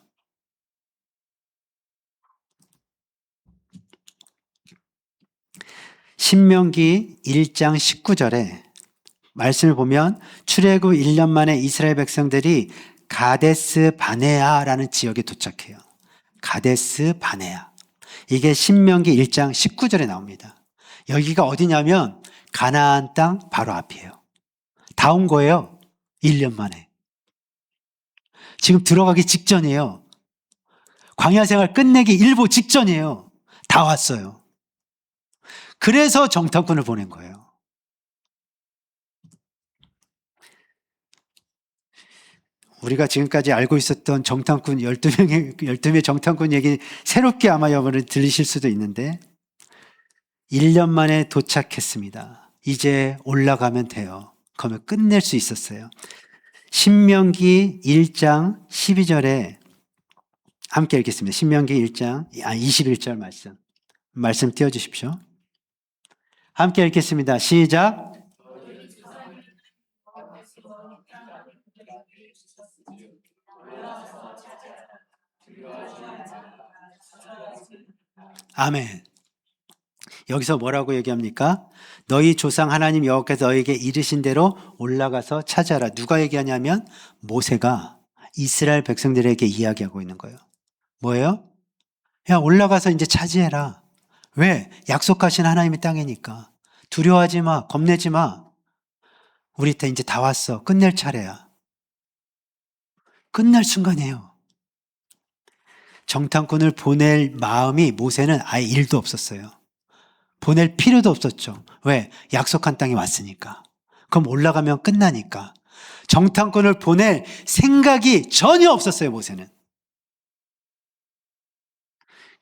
Speaker 1: 신명기 1장 19절에 말씀을 보면 출애굽 1년 만에 이스라엘 백성들이 가데스 바네아라는 지역에 도착해요. 가데스 바네아. 이게 신명기 1장 19절에 나옵니다. 여기가 어디냐면 가나안 땅 바로 앞이에요. 다 온 거예요. 1년 만에. 지금 들어가기 직전이에요. 광야 생활 끝내기 일보 직전이에요. 다 왔어요. 그래서 정탐꾼을 보낸 거예요. 우리가 지금까지 알고 있었던 정탐꾼 12명 정탐꾼 얘기 새롭게 아마 여러분 들리실 수도 있는데 1년 만에 도착했습니다. 이제 올라가면 돼요. 그러면 끝낼 수 있었어요. 신명기 1장 12절에 함께 읽겠습니다. 신명기 1장 21절 말씀 띄워주십시오. 함께 읽겠습니다. 시작. 아멘. 여기서 뭐라고 얘기합니까? 너희 조상 하나님 여호와께서 너희에게 이르신 대로 올라가서 찾아라. 누가 얘기하냐면 모세가 이스라엘 백성들에게 이야기하고 있는 거예요. 뭐예요? 야, 올라가서 이제 차지해라. 왜? 약속하신 하나님의 땅이니까. 두려워하지 마. 겁내지 마. 우리 때 이제 다 왔어. 끝낼 차례야. 끝날 순간이에요. 정탐꾼을 보낼 마음이 모세는 아예 1도 없었어요. 보낼 필요도 없었죠. 왜? 약속한 땅에 왔으니까. 그럼 올라가면 끝나니까. 정탐꾼을 보낼 생각이 전혀 없었어요, 모세는.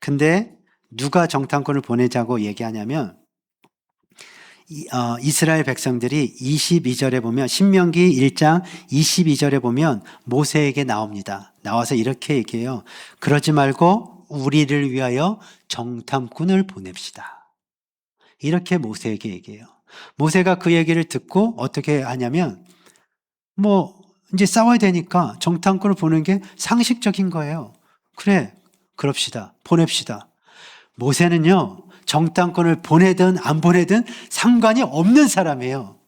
Speaker 1: 근데 누가 정탐꾼을 보내자고 얘기하냐면 이스라엘 백성들이 22절에 보면 신명기 1장 22절에 보면 모세에게 나옵니다. 나와서 이렇게 얘기해요. 그러지 말고 우리를 위하여 정탐꾼을 보냅시다. 이렇게 모세에게 얘기해요. 모세가 그 얘기를 듣고 어떻게 하냐면 이제 싸워야 되니까 정탐꾼을 보는 게 상식적인 거예요. 그래, 그럽시다. 보냅시다. 모세는요, 정탐꾼을 보내든 안 보내든 상관이 없는 사람이에요.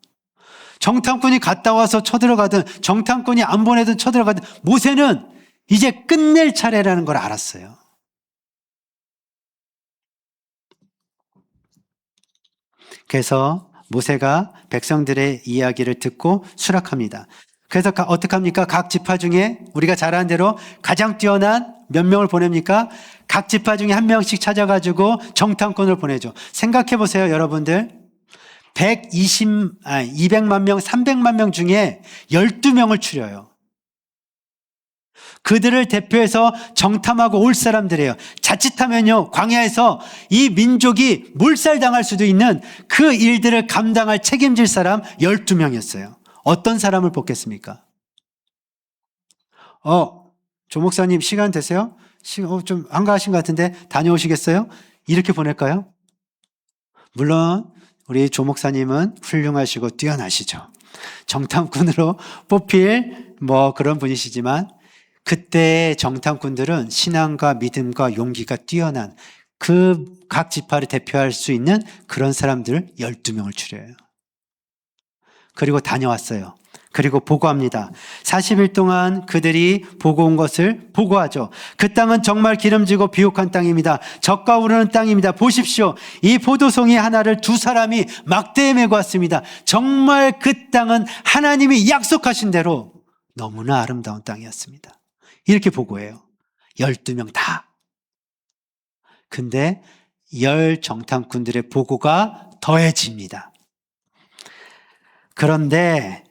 Speaker 1: 정탐꾼이 갔다 와서 쳐들어가든 정탐꾼이 안 보내든 쳐들어가든 모세는 이제 끝낼 차례라는 걸 알았어요. 그래서 모세가 백성들의 이야기를 듣고 수락합니다. 그래서 어떻게 합니까? 각 지파 중에 우리가 잘 아는 대로 가장 뛰어난 몇 명을 보냅니까? 각 지파 중에 한 명씩 찾아가지고 정탐꾼을 보내죠. 생각해 보세요, 여러분들. 200만 명, 300만 명 중에 12명을 추려요. 그들을 대표해서 정탐하고 올 사람들이에요. 자칫하면요, 광야에서 이 민족이 몰살당할 수도 있는 그 일들을 감당할 책임질 사람 12명이었어요. 어떤 사람을 뽑겠습니까? 조 목사님 시간 되세요? 좀 한가하신 것 같은데 다녀오시겠어요? 이렇게 보낼까요? 물론 우리 조 목사님은 훌륭하시고 뛰어나시죠. 정탐꾼으로 뽑힐 그런 분이시지만 그때 정탐꾼들은 신앙과 믿음과 용기가 뛰어난 그 각 지파를 대표할 수 있는 그런 사람들 12명을 추려요. 그리고 다녀왔어요. 그리고 보고합니다. 40일 동안 그들이 보고 온 것을 보고하죠. 그 땅은 정말 기름지고 비옥한 땅입니다. 젖과 우르는 땅입니다. 보십시오. 이 포도송이 하나를 두 사람이 막대에 메고 왔습니다. 정말 그 땅은 하나님이 약속하신 대로 너무나 아름다운 땅이었습니다. 이렇게 보고해요. 12명 다. 근데 열 정탐꾼들의 보고가 더해집니다. 그런데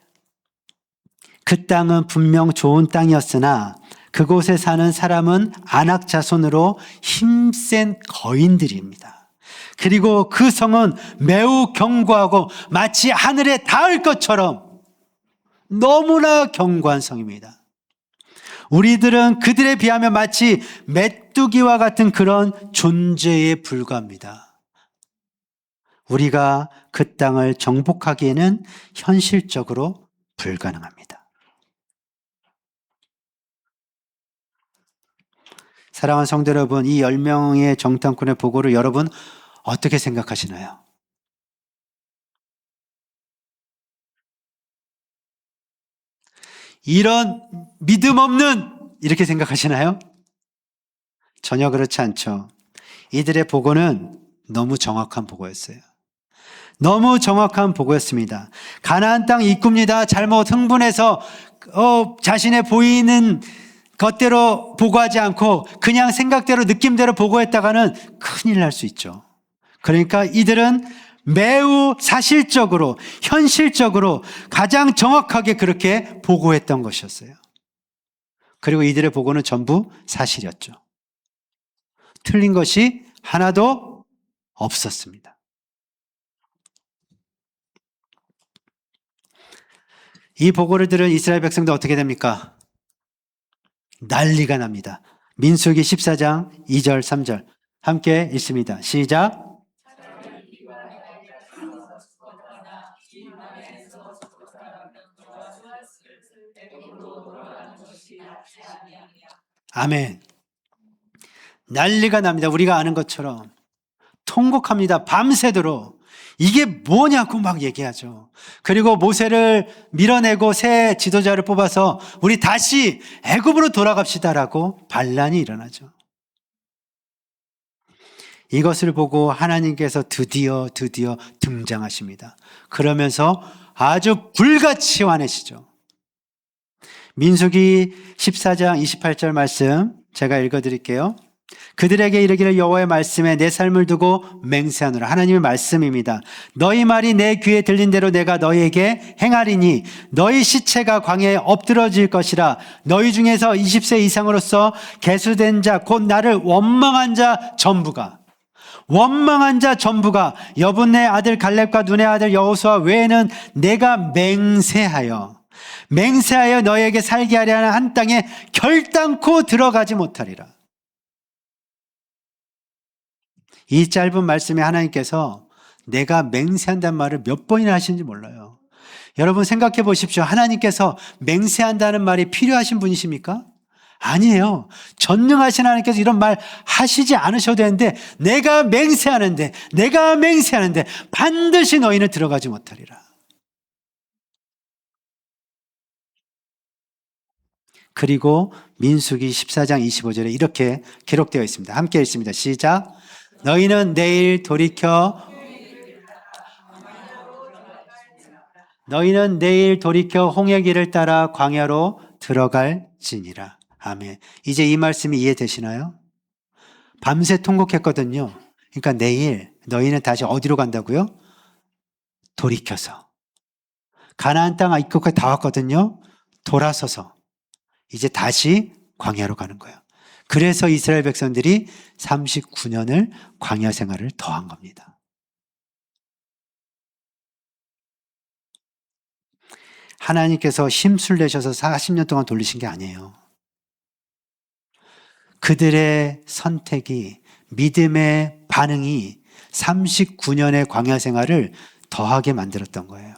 Speaker 1: 그 땅은 분명 좋은 땅이었으나 그곳에 사는 사람은 안악 자손으로 힘센 거인들입니다. 그리고 그 성은 매우 견고하고 마치 하늘에 닿을 것처럼 너무나 견고한 성입니다. 우리들은 그들에 비하면 마치 메뚜기와 같은 그런 존재에 불과합니다. 우리가 그 땅을 정복하기에는 현실적으로 불가능합니다. 사랑하는 성도 여러분, 이 10명의 정탐꾼의 보고를 여러분 어떻게 생각하시나요? 이런 믿음 없는 이렇게 생각하시나요? 전혀 그렇지 않죠. 이들의 보고는 너무 정확한 보고였어요. 너무 정확한 보고였습니다. 가나안 땅 입구입니다. 잘못 흥분해서 자신의 보이는 것대로 보고하지 않고 그냥 생각대로 느낌대로 보고했다가는 큰일 날 수 있죠. 그러니까 이들은 매우 사실적으로 현실적으로 가장 정확하게 그렇게 보고했던 것이었어요. 그리고 이들의 보고는 전부 사실이었죠. 틀린 것이 하나도 없었습니다. 이 보고를 들은 이스라엘 백성도 어떻게 됩니까? 난리가 납니다. 민수기 14장 2절 3절 함께 읽습니다. 시작. 아멘. 난리가 납니다. 우리가 아는 것처럼 통곡합니다. 밤새도록 이게 뭐냐고 막 얘기하죠. 그리고 모세를 밀어내고 새 지도자를 뽑아서 우리 다시 애굽으로 돌아갑시다라고 반란이 일어나죠. 이것을 보고 하나님께서 드디어 등장하십니다. 그러면서 아주 불같이 화내시죠. 민수기 14장 28절 말씀 제가 읽어드릴게요. 그들에게 이르기를 여호와의 말씀에 내 삶을 두고 맹세하노라. 하나님의 말씀입니다. 너희 말이 내 귀에 들린 대로 내가 너희에게 행하리니 너희 시체가 광야에 엎드러질 것이라. 너희 중에서 20세 이상으로서 계수된 자 곧 나를 원망한 자 전부가 여분네 아들 갈렙과 눈의 아들 여호수아 외에는 내가 맹세하여 너희에게 살게 하려 하는 한 땅에 결단코 들어가지 못하리라. 이 짧은 말씀에 하나님께서 내가 맹세한다는 말을 몇 번이나 하시는지 몰라요. 여러분 생각해 보십시오. 하나님께서 맹세한다는 말이 필요하신 분이십니까? 아니에요. 전능하신 하나님께서 이런 말 하시지 않으셔도 되는데 내가 맹세하는데 반드시 너희는 들어가지 못하리라. 그리고 민수기 14장 25절에 이렇게 기록되어 있습니다. 함께 읽습니다. 시작. 너희는 내일 돌이켜 홍해 길을 따라 광야로 들어갈지니라. 아멘. 이제 이 말씀이 이해되시나요? 밤새 통곡했거든요. 그러니까 내일 너희는 다시 어디로 간다고요? 돌이켜서. 가나안 땅 입구까지 다 왔거든요. 돌아서서 이제 다시 광야로 가는 거예요. 그래서 이스라엘 백성들이 39년을 광야 생활을 더한 겁니다. 하나님께서 힘술 내셔서 40년 동안 돌리신 게 아니에요. 그들의 선택이, 믿음의 반응이 39년의 광야 생활을 더하게 만들었던 거예요.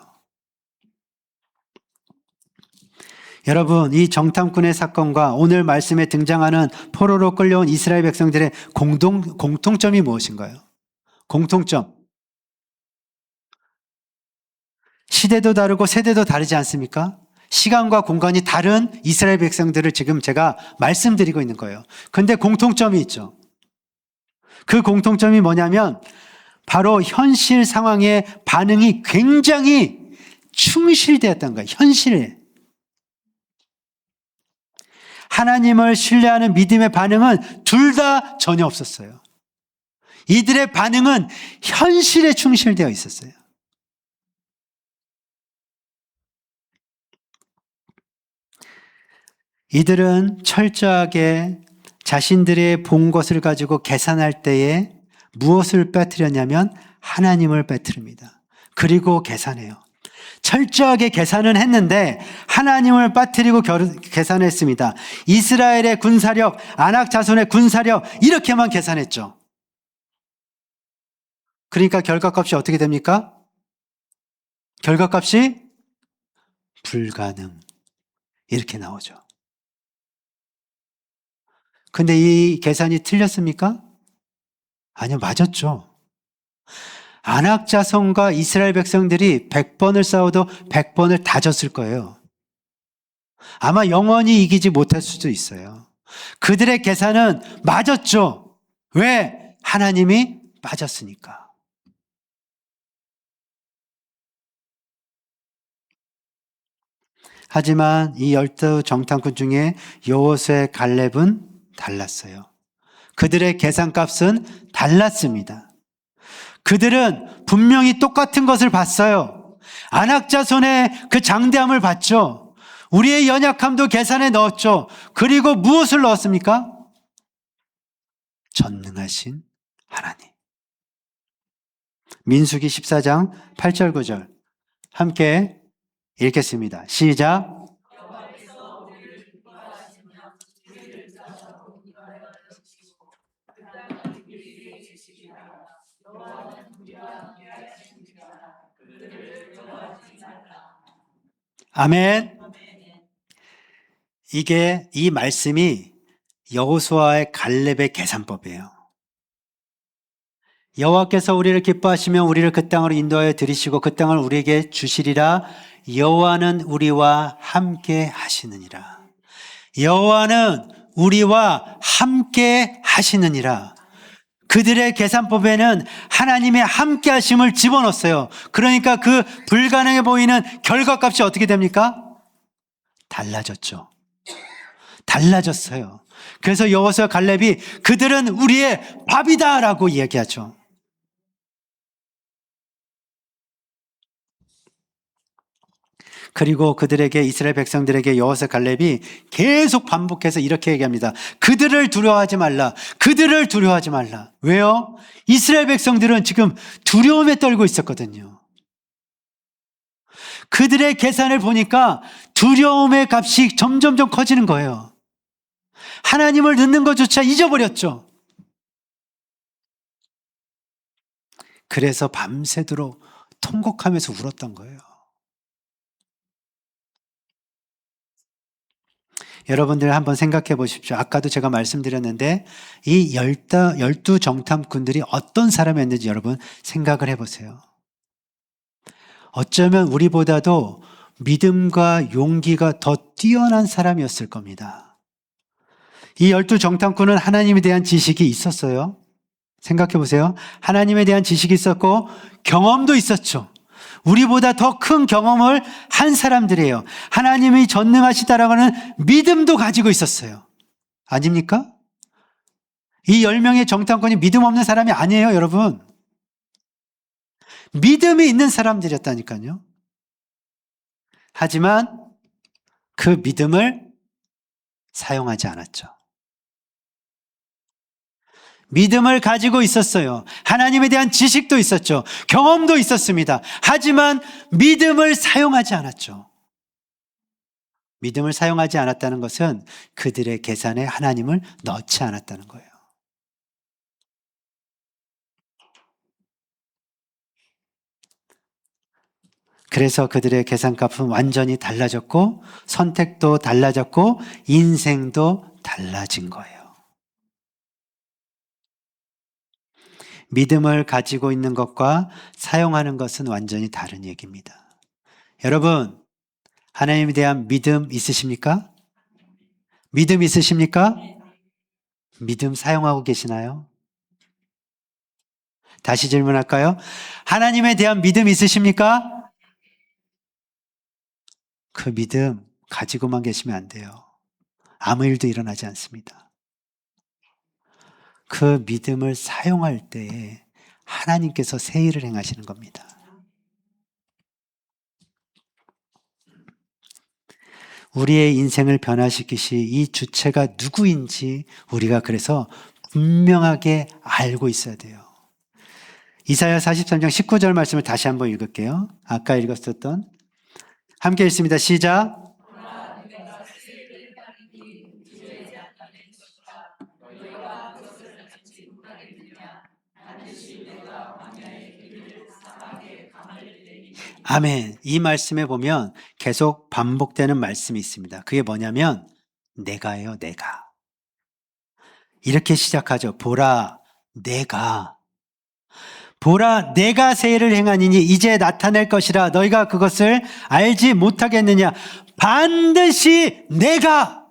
Speaker 1: 여러분, 이 정탐꾼의 사건과 오늘 말씀에 등장하는 포로로 끌려온 이스라엘 백성들의 공통점이 무엇인가요? 공통점. 시대도 다르고 세대도 다르지 않습니까? 시간과 공간이 다른 이스라엘 백성들을 지금 제가 말씀드리고 있는 거예요. 근데 공통점이 있죠. 그 공통점이 뭐냐면 바로 현실 상황의 반응이 굉장히 충실되었던 거예요. 현실에. 하나님을 신뢰하는 믿음의 반응은 둘 다 전혀 없었어요. 이들의 반응은 현실에 충실되어 있었어요. 이들은 철저하게 자신들의 본 것을 가지고 계산할 때에 무엇을 빼뜨렸냐면 하나님을 빼뜨립니다. 그리고 계산해요. 철저하게 계산은 했는데 하나님을 빠뜨리고 계산했습니다. 이스라엘의 군사력, 아낙 자손의 군사력 이렇게만 계산했죠. 그러니까 결과값이 어떻게 됩니까? 결과값이 불가능 이렇게 나오죠. 근데 이 계산이 틀렸습니까? 아니요, 맞았죠. 아낙 자손과 이스라엘 백성들이 100번을 싸워도 100번을 다 졌을 거예요. 아마 영원히 이기지 못할 수도 있어요. 그들의 계산은 맞았죠. 왜? 하나님이 맞았으니까. 하지만 이 12 정탐꾼 중에 여호수아 갈렙은 달랐어요. 그들의 계산값은 달랐습니다. 그들은 분명히 똑같은 것을 봤어요. 아낙 자손의 그 장대함을 봤죠. 우리의 연약함도 계산에 넣었죠. 그리고 무엇을 넣었습니까? 전능하신 하나님. 민수기 14장 8절 9절 함께 읽겠습니다. 시작. 아멘. 이 말씀이 여호수아의 갈렙의 계산법이에요. 여호와께서 우리를 기뻐하시며 우리를 그 땅으로 인도하여 들이시고 그 땅을 우리에게 주시리라. 여호와는 우리와 함께 하시느니라. 여호와는 우리와 함께 하시느니라. 그들의 계산법에는 하나님의 함께 하심을 집어넣었어요. 그러니까 그 불가능해 보이는 결과값이 어떻게 됩니까? 달라졌죠. 달라졌어요. 그래서 여호수아 갈렙이 그들은 우리의 밥이다라고 이야기하죠. 그리고 그들에게 이스라엘 백성들에게 여호수아 갈렙이 계속 반복해서 이렇게 얘기합니다. 그들을 두려워하지 말라. 그들을 두려워하지 말라. 왜요? 이스라엘 백성들은 지금 두려움에 떨고 있었거든요. 그들의 계산을 보니까 두려움의 값이 점점점 커지는 거예요. 하나님을 넣는 것조차 잊어버렸죠. 그래서 밤새도록 통곡하면서 울었던 거예요. 여러분들 한번 생각해 보십시오. 아까도 제가 말씀드렸는데 이 12 정탐꾼들이 어떤 사람이었는지 여러분 생각을 해보세요. 어쩌면 우리보다도 믿음과 용기가 더 뛰어난 사람이었을 겁니다. 이 12 정탐꾼은 하나님에 대한 지식이 있었어요. 생각해 보세요. 하나님에 대한 지식이 있었고 경험도 있었죠. 우리보다 더 큰 경험을 한 사람들이에요. 하나님이 전능하시다라고 하는 믿음도 가지고 있었어요. 아닙니까? 이 10명의 정탐꾼이 믿음 없는 사람이 아니에요, 여러분. 믿음이 있는 사람들이었다니까요. 하지만 그 믿음을 사용하지 않았죠. 믿음을 가지고 있었어요. 하나님에 대한 지식도 있었죠. 경험도 있었습니다. 하지만 믿음을 사용하지 않았죠. 믿음을 사용하지 않았다는 것은 그들의 계산에 하나님을 넣지 않았다는 거예요. 그래서 그들의 계산값은 완전히 달라졌고 선택도 달라졌고 인생도 달라진 거예요. 믿음을 가지고 있는 것과 사용하는 것은 완전히 다른 얘기입니다. 여러분, 하나님에 대한 믿음 있으십니까? 믿음 있으십니까? 믿음 사용하고 계시나요? 다시 질문할까요? 하나님에 대한 믿음 있으십니까? 그 믿음 가지고만 계시면 안 돼요. 아무 일도 일어나지 않습니다. 그 믿음을 사용할 때에 하나님께서 새 일을 행하시는 겁니다. 우리의 인생을 변화시키시 이 주체가 누구인지 우리가 그래서 분명하게 알고 있어야 돼요. 이사야 43장 19절 말씀을 다시 한번 읽을게요. 아까 읽었었던 함께 읽습니다. 시작. 아멘. 이 말씀에 보면 계속 반복되는 말씀이 있습니다. 그게 뭐냐면 내가요, 내가. 이렇게 시작하죠. 보라, 내가. 보라, 내가 새 일을 행하니니 이제 나타낼 것이라 너희가 그것을 알지 못하겠느냐. 반드시 내가.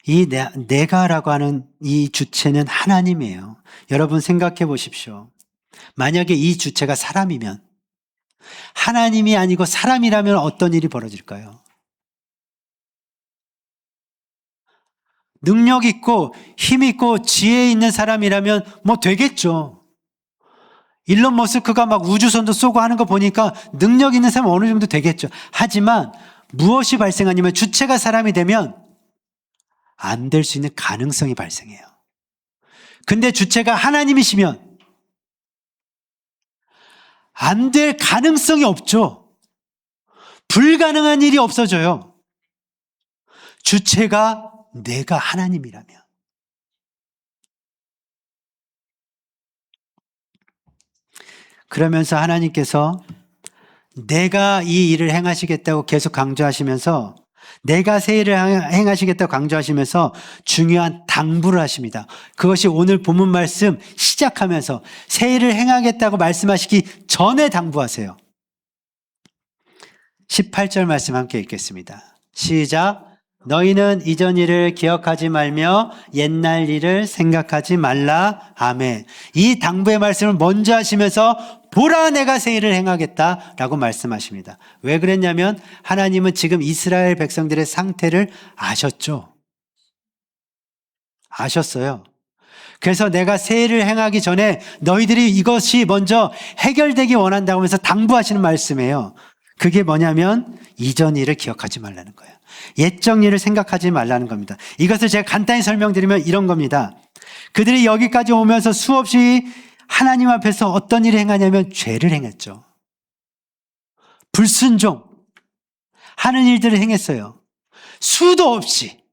Speaker 1: 이 내가라고 하는 이 주체는 하나님이에요. 여러분 생각해 보십시오. 만약에 이 주체가 사람이면, 하나님이 아니고 사람이라면 어떤 일이 벌어질까요? 능력 있고 힘 있고 지혜 있는 사람이라면 뭐 되겠죠. 일론 머스크가 막 우주선도 쏘고 하는 거 보니까 능력 있는 사람은 어느 정도 되겠죠. 하지만 무엇이 발생하냐면 주체가 사람이 되면 안 될 수 있는 가능성이 발생해요. 근데 주체가 하나님이시면 안 될 가능성이 없죠. 불가능한 일이 없어져요. 주체가 내가 하나님이라면. 그러면서 하나님께서 내가 이 일을 행하시겠다고 계속 강조하시면서 내가 새 일을 행하시겠다고 강조하시면서 중요한 당부를 하십니다. 그것이 오늘 본문 말씀 시작하면서 새 일을 행하겠다고 말씀하시기 전에 당부하세요. 18절 말씀 함께 읽겠습니다. 시작. 너희는 이전 일을 기억하지 말며 옛날 일을 생각하지 말라. 아멘. 이 당부의 말씀을 먼저 하시면서 보라 내가 새 일을 행하겠다라고 말씀하십니다. 왜 그랬냐면 하나님은 지금 이스라엘 백성들의 상태를 아셨죠. 아셨어요. 그래서 내가 새 일을 행하기 전에 너희들이 이것이 먼저 해결되기 원한다고 하면서 당부하시는 말씀이에요. 그게 뭐냐면 이전 일을 기억하지 말라는 거예요. 옛적 일을 생각하지 말라는 겁니다. 이것을 제가 간단히 설명드리면 이런 겁니다. 그들이 여기까지 오면서 수없이 하나님 앞에서 어떤 일을 행하냐면 죄를 행했죠. 불순종 하는 일들을 행했어요. 수도 없이.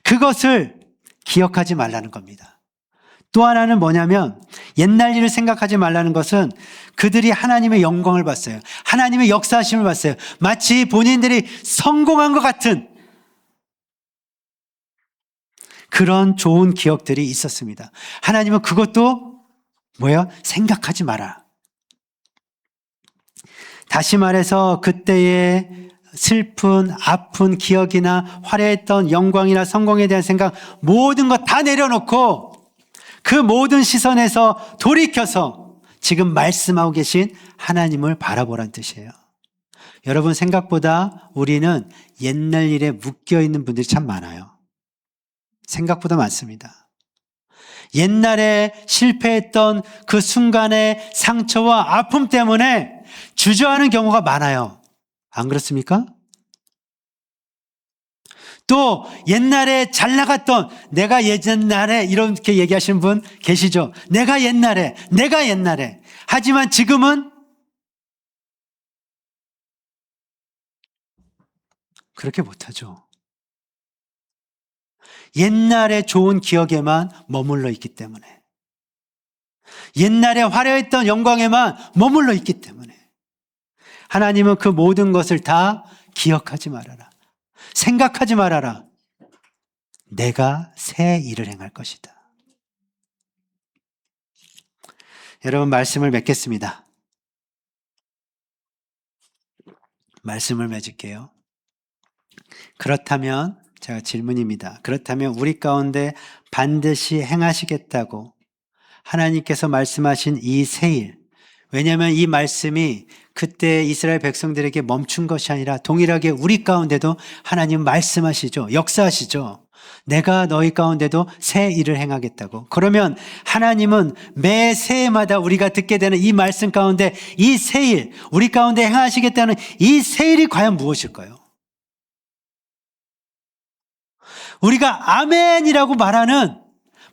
Speaker 1: 그것을 기억하지 말라는 겁니다. 또 하나는 뭐냐면 옛날 일을 생각하지 말라는 것은 그들이 하나님의 영광을 봤어요. 하나님의 역사하심을 봤어요. 마치 본인들이 성공한 것 같은 그런 좋은 기억들이 있었습니다. 하나님은 그것도 뭐야? 생각하지 마라. 다시 말해서 그때의 슬픈 아픈 기억이나 화려했던 영광이나 성공에 대한 생각 모든 것 다 내려놓고 그 모든 시선에서 돌이켜서 지금 말씀하고 계신 하나님을 바라보라는 뜻이에요. 여러분 생각보다 우리는 옛날 일에 묶여있는 분들이 참 많아요. 생각보다 많습니다. 옛날에 실패했던 그 순간의 상처와 아픔 때문에 주저하는 경우가 많아요. 안 그렇습니까? 또 옛날에 잘 나갔던 내가 옛날에 이렇게 얘기하시는 분 계시죠? 내가 옛날에 하지만 지금은 그렇게 못하죠. 옛날에 좋은 기억에만 머물러 있기 때문에 옛날에 화려했던 영광에만 머물러 있기 때문에 하나님은 그 모든 것을 다 기억하지 말아라. 생각하지 말아라. 내가 새 일을 행할 것이다. 여러분, 말씀을 맺겠습니다. 말씀을 맺을게요. 그렇다면 제가 질문입니다. 그렇다면 우리 가운데 반드시 행하시겠다고 하나님께서 말씀하신 이 세일, 왜냐하면 이 말씀이 그때 이스라엘 백성들에게 멈춘 것이 아니라 동일하게 우리 가운데도 하나님 말씀하시죠. 역사하시죠. 내가 너희 가운데도 새 일을 행하겠다고. 그러면 하나님은 매 새해마다 우리가 듣게 되는 이 말씀 가운데 이 새 일, 우리 가운데 행하시겠다는 이 새 일이 과연 무엇일까요? 우리가 아멘이라고 말하는,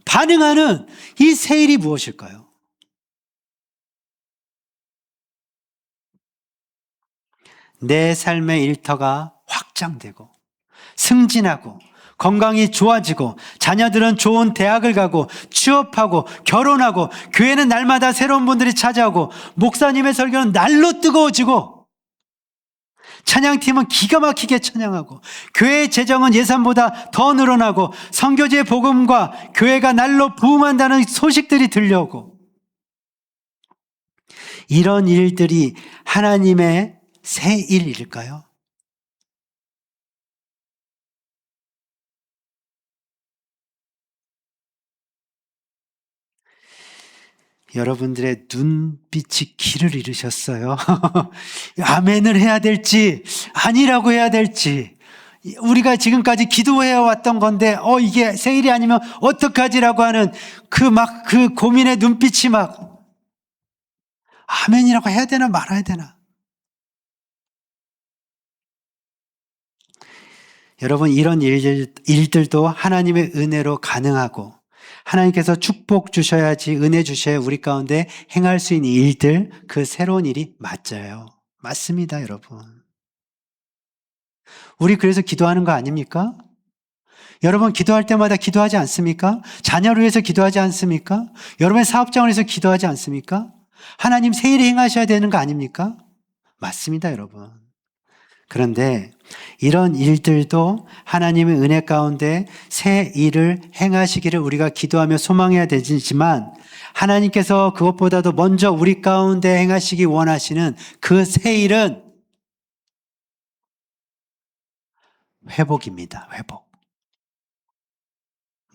Speaker 1: 반응하는 이 새 일이 무엇일까요? 내 삶의 일터가 확장되고 승진하고 건강이 좋아지고 자녀들은 좋은 대학을 가고 취업하고 결혼하고 교회는 날마다 새로운 분들이 찾아오고 목사님의 설교는 날로 뜨거워지고 찬양팀은 기가 막히게 찬양하고 교회의 재정은 예산보다 더 늘어나고 선교지의 복음과 교회가 날로 부흥한다는 소식들이 들려오고, 이런 일들이 하나님의 새 일일까요? 여러분들의 눈빛이 길을 잃으셨어요. 아멘을 해야 될지 아니라고 해야 될지, 우리가 지금까지 기도해 왔던 건데 이게 새 일이 아니면 어떡하지라고 하는 그 고민의 눈빛이 막 아멘이라고 해야 되나 말아야 되나. 여러분, 이런 일들도 하나님의 은혜로 가능하고 하나님께서 축복 주셔야지, 은혜 주셔야 우리 가운데 행할 수 있는 일들, 그 새로운 일이 맞아요. 맞습니다, 여러분. 우리 그래서 기도하는 거 아닙니까? 여러분, 기도할 때마다 기도하지 않습니까? 자녀를 위해서 기도하지 않습니까? 여러분의 사업장을 위해서 기도하지 않습니까? 하나님 새 일을 행하셔야 되는 거 아닙니까? 맞습니다, 여러분. 그런데 이런 일들도 하나님의 은혜 가운데 새 일을 행하시기를 우리가 기도하며 소망해야 되지만, 하나님께서 그것보다도 먼저 우리 가운데 행하시기 원하시는 그 새 일은 회복입니다. 회복.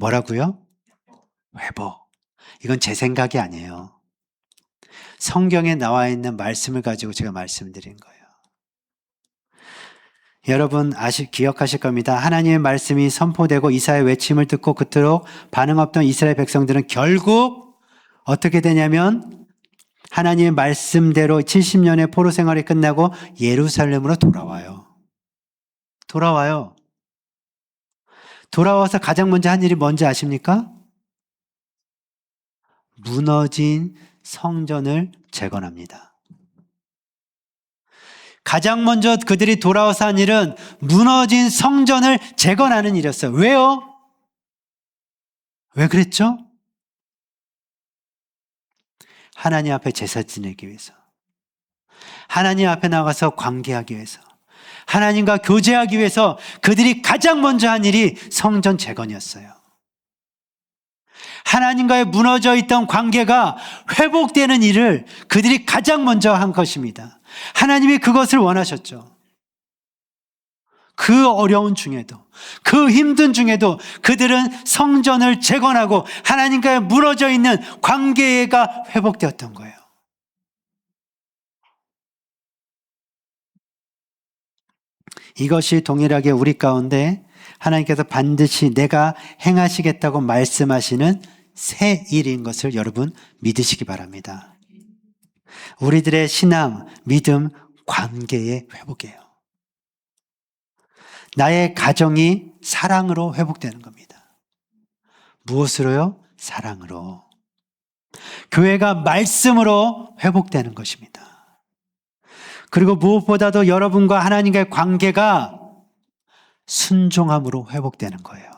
Speaker 1: 뭐라고요? 회복. 이건 제 생각이 아니에요. 성경에 나와 있는 말씀을 가지고 제가 말씀드린 거예요. 여러분 기억하실 겁니다. 하나님의 말씀이 선포되고 이사야의 외침을 듣고 그토록 반응 없던 이스라엘 백성들은 결국 어떻게 되냐면 하나님의 말씀대로 70년의 포로 생활이 끝나고 예루살렘으로 돌아와요. 돌아와서 가장 먼저 한 일이 뭔지 아십니까? 무너진 성전을 재건합니다. 가장 먼저 그들이 돌아와서 한 일은 무너진 성전을 재건하는 일이었어요. 왜요? 왜 그랬죠? 하나님 앞에 제사 지내기 위해서, 하나님 앞에 나가서 관계하기 위해서, 하나님과 교제하기 위해서 그들이 가장 먼저 한 일이 성전 재건이었어요. 하나님과의 무너져 있던 관계가 회복되는 일을 그들이 가장 먼저 한 것입니다. 하나님이 그것을 원하셨죠. 그 어려운 중에도, 그 힘든 중에도 그들은 성전을 재건하고 하나님과의 무너져 있는 관계가 회복되었던 거예요. 이것이 동일하게 우리 가운데 하나님께서 반드시 내가 행하시겠다고 말씀하시는 새 일인 것을 여러분 믿으시기 바랍니다. 우리들의 신앙, 믿음, 관계의 회복이에요. 나의 가정이 사랑으로 회복되는 겁니다. 무엇으로요? 사랑으로. 교회가 말씀으로 회복되는 것입니다. 그리고 무엇보다도 여러분과 하나님과의 관계가 순종함으로 회복되는 거예요.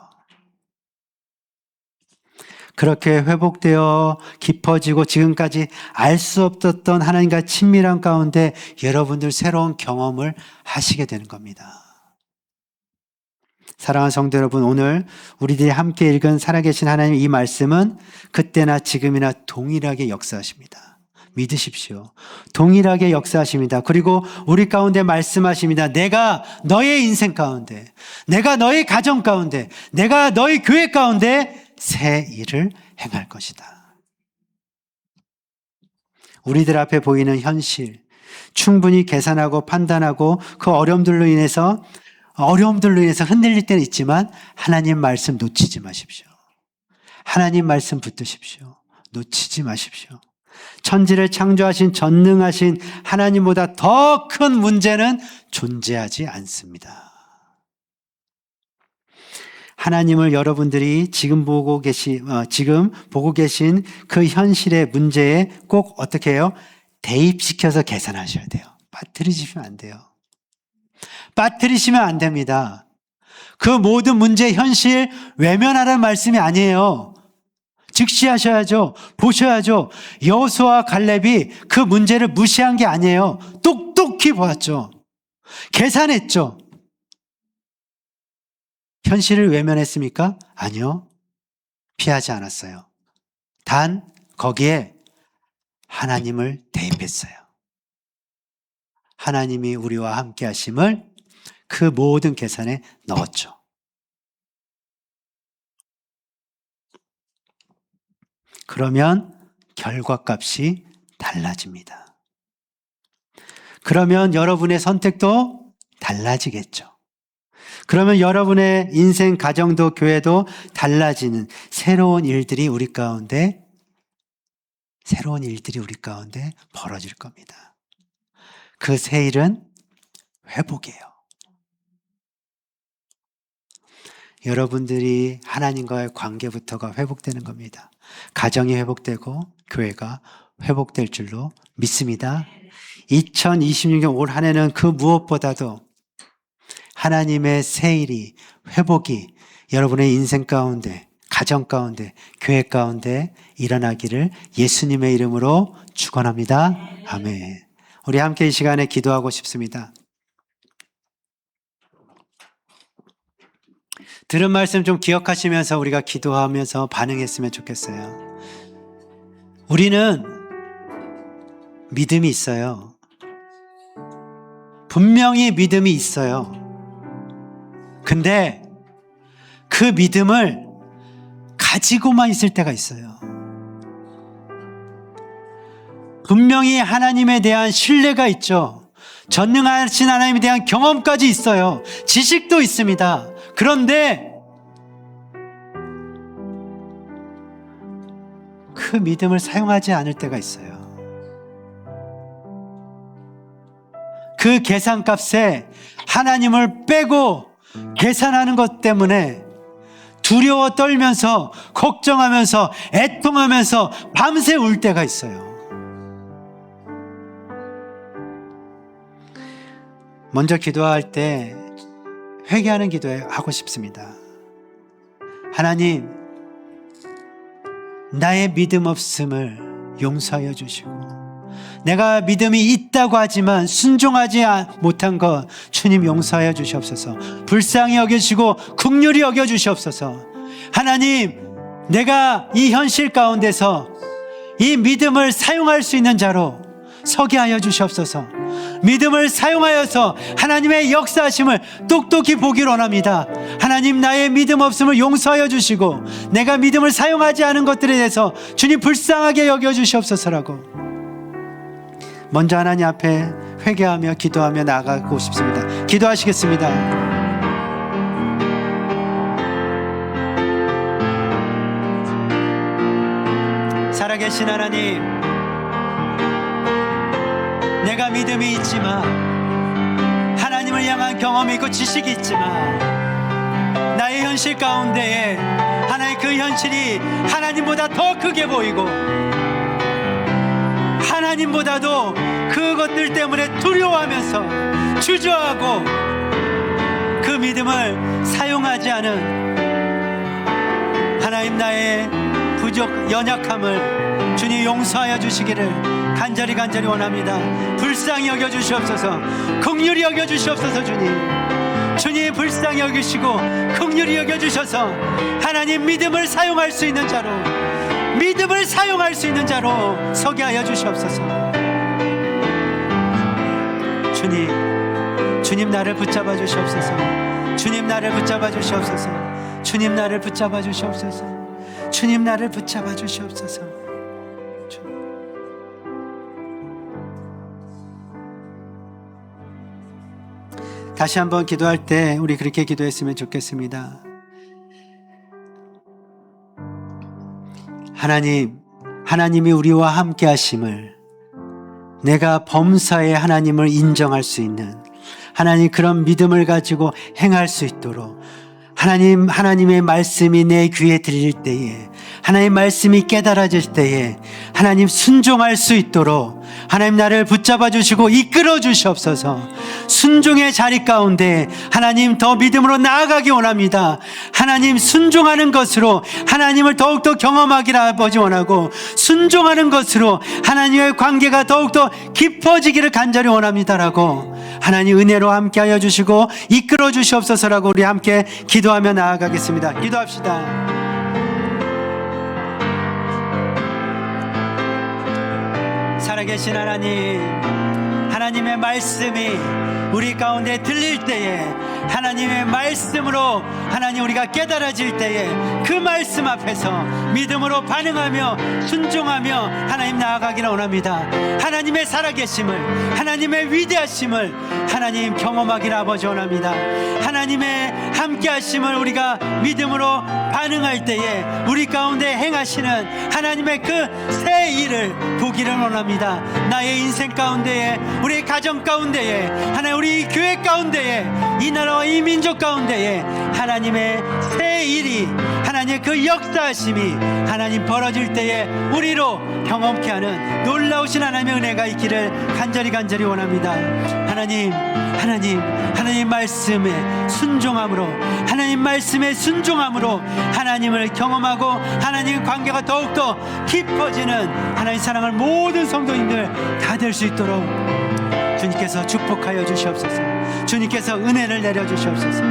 Speaker 1: 그렇게 회복되어 깊어지고 지금까지 알 수 없었던 하나님과 친밀한 가운데 여러분들 새로운 경험을 하시게 되는 겁니다. 사랑하는 성도 여러분, 오늘 우리들이 함께 읽은 살아계신 하나님 이 말씀은 그때나 지금이나 동일하게 역사하십니다. 믿으십시오. 동일하게 역사하십니다. 그리고 우리 가운데 말씀하십니다. 내가 너의 인생 가운데, 내가 너의 가정 가운데, 내가 너의 교회 가운데 새 일을 행할 것이다. 우리들 앞에 보이는 현실, 충분히 계산하고 판단하고 그 어려움들로 인해서 흔들릴 때는 있지만 하나님 말씀 놓치지 마십시오. 하나님 말씀 붙드십시오. 놓치지 마십시오. 천지를 창조하신 전능하신 하나님보다 더 큰 문제는 존재하지 않습니다. 하나님을 여러분들이 지금 보고 계신 그 현실의 문제에 꼭 어떻게 해요? 대입시켜서 계산하셔야 돼요. 빠뜨리시면 안 돼요. 빠뜨리시면 안 됩니다. 그 모든 문제, 현실 외면하라는 말씀이 아니에요. 직시하셔야죠. 보셔야죠. 여호수아와 갈렙이 그 문제를 무시한 게 아니에요. 똑똑히 보았죠. 계산했죠. 현실을 외면했습니까? 아니요. 피하지 않았어요. 단 거기에 하나님을 대입했어요. 하나님이 우리와 함께 하심을 그 모든 계산에 넣었죠. 그러면 결과값이 달라집니다. 그러면 여러분의 선택도 달라지겠죠. 그러면 여러분의 인생, 가정도, 교회도 달라지는 새로운 일들이 우리 가운데 벌어질 겁니다. 그 새 일은 회복이에요. 여러분들이 하나님과의 관계부터가 회복되는 겁니다. 가정이 회복되고 교회가 회복될 줄로 믿습니다. 2026년 올 한 해는 그 무엇보다도 하나님의 새 일이, 회복이 여러분의 인생 가운데, 가정 가운데, 교회 가운데 일어나기를 예수님의 이름으로 축원합니다. 아멘. 우리 함께 이 시간에 기도하고 싶습니다. 들은 말씀 좀 기억하시면서 우리가 기도하면서 반응했으면 좋겠어요. 우리는 믿음이 있어요. 분명히 믿음이 있어요. 근데 그 믿음을 가지고만 있을 때가 있어요. 분명히 하나님에 대한 신뢰가 있죠. 전능하신 하나님에 대한 경험까지 있어요. 지식도 있습니다. 그런데 그 믿음을 사용하지 않을 때가 있어요. 그 계산값에 하나님을 빼고 계산하는 것 때문에 두려워 떨면서 걱정하면서 애통하면서 밤새 울 때가 있어요. 먼저 기도할 때 회개하는 기도하고 싶습니다. 하나님, 나의 믿음 없음을 용서하여 주시고, 내가 믿음이 있다고 하지만 순종하지 못한 것 주님 용서하여 주시옵소서. 불쌍히 여겨주시고 긍휼히 여겨주시옵소서. 하나님, 내가 이 현실 가운데서 이 믿음을 사용할 수 있는 자로 서게 하여 주시옵소서. 믿음을 사용하여서 하나님의 역사하심을 똑똑히 보기를 원합니다. 하나님, 나의 믿음 없음을 용서하여 주시고 내가 믿음을 사용하지 않은 것들에 대해서 주님 불쌍하게 여겨주시옵소서라고 먼저 하나님 앞에 회개하며 기도하며 나아가고 싶습니다. 기도하시겠습니다. 살아계신 하나님, 내가 믿음이 있지만, 하나님을 향한 경험이 있고 지식이 있지만, 나의 현실 가운데에 하나의 그 현실이 하나님보다 더 크게 보이고, 하나님보다도 그것들 때문에 두려워하면서 주저하고 그 믿음을 사용하지 않은 하나님, 나의 부족 연약함을 주님 용서하여 주시기를 간절히 원합니다. 불쌍히 여겨주시옵소서. 긍휼히 여겨주시옵소서. 주님, 주님 불쌍히 여기시고 긍휼히 여겨주셔서 하나님 믿음을 사용할 수 있는 자로, 믿음을 사용할 수 있는 자로 서게 하여 주시옵소서. 주님 나를 붙잡아 주시옵소서. 주님 나를 붙잡아 주시옵소서. 주님 나를 붙잡아 주시옵소서. 주님 나를 붙잡아 주시옵소서. 다시 한번 기도할 때 우리 그렇게 기도했으면 좋겠습니다. 하나님이 우리와 함께 하심을, 내가 범사에 하나님을 인정할 수 있는 하나님 그런 믿음을 가지고 행할 수 있도록 하나님의 말씀이 내 귀에 들릴 때에, 하나님 말씀이 깨달아질 때에 하나님 순종할 수 있도록 하나님 나를 붙잡아 주시고 이끌어 주시옵소서. 순종의 자리 가운데 하나님 더 믿음으로 나아가기 원합니다. 하나님 순종하는 것으로 하나님을 더욱더 경험하기를 아버지 원하고, 순종하는 것으로 하나님의 관계가 더욱더 깊어지기를 간절히 원합니다라고 하나님 은혜로 함께하여 주시고 이끌어 주시옵소서라고 우리 함께 기도하며 나아가겠습니다. 기도합시다. 살아계신 하나님의 말씀이 우리 가운데 들릴 때에, 하나님의 말씀으로 하나님 우리가 깨달아질 때에 그 말씀 앞에서 믿음으로 반응하며 순종하며 하나님 나아가기를 원합니다. 하나님의 살아계심을, 하나님의 위대하심을 하나님 경험하기를 아버지 원합니다. 하나님의 함께하심을 우리가 믿음으로 반응할 때에 우리 가운데 행하시는 하나님의 그 새 일을 보기를 원합니다. 나의 인생 가운데에, 우리 가정 가운데에, 하나님 우리 교회 가운데에, 이 나라와 이 민족 가운데에 하나님의 새 일이, 하나님의 그 역사하심이 하나님 벌어질 때에 우리로 경험케 하는 놀라우신 하나님의 은혜가 있기를 간절히 원합니다. 하나님 말씀에 순종함으로, 하나님 말씀에 순종함으로 하나님을 경험하고 하나님 관계가 더욱더 깊어지는 하나님 사랑을 모든 성도님들 다 될 수 있도록 주님께서 축복하여 주시옵소서. 주님께서 은혜를 내려 주시옵소서.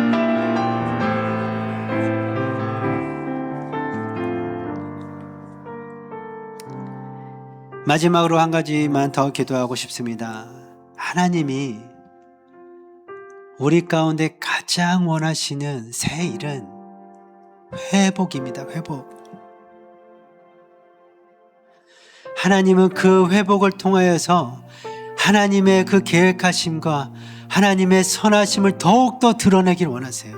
Speaker 1: 마지막으로 한 가지만 더 기도하고 싶습니다. 하나님이 우리 가운데 가장 원하시는 새 일은 회복입니다. 회복. 하나님은 그 회복을 통하여서 하나님의 그 계획하심과 하나님의 선하심을 더욱더 드러내길 원하세요.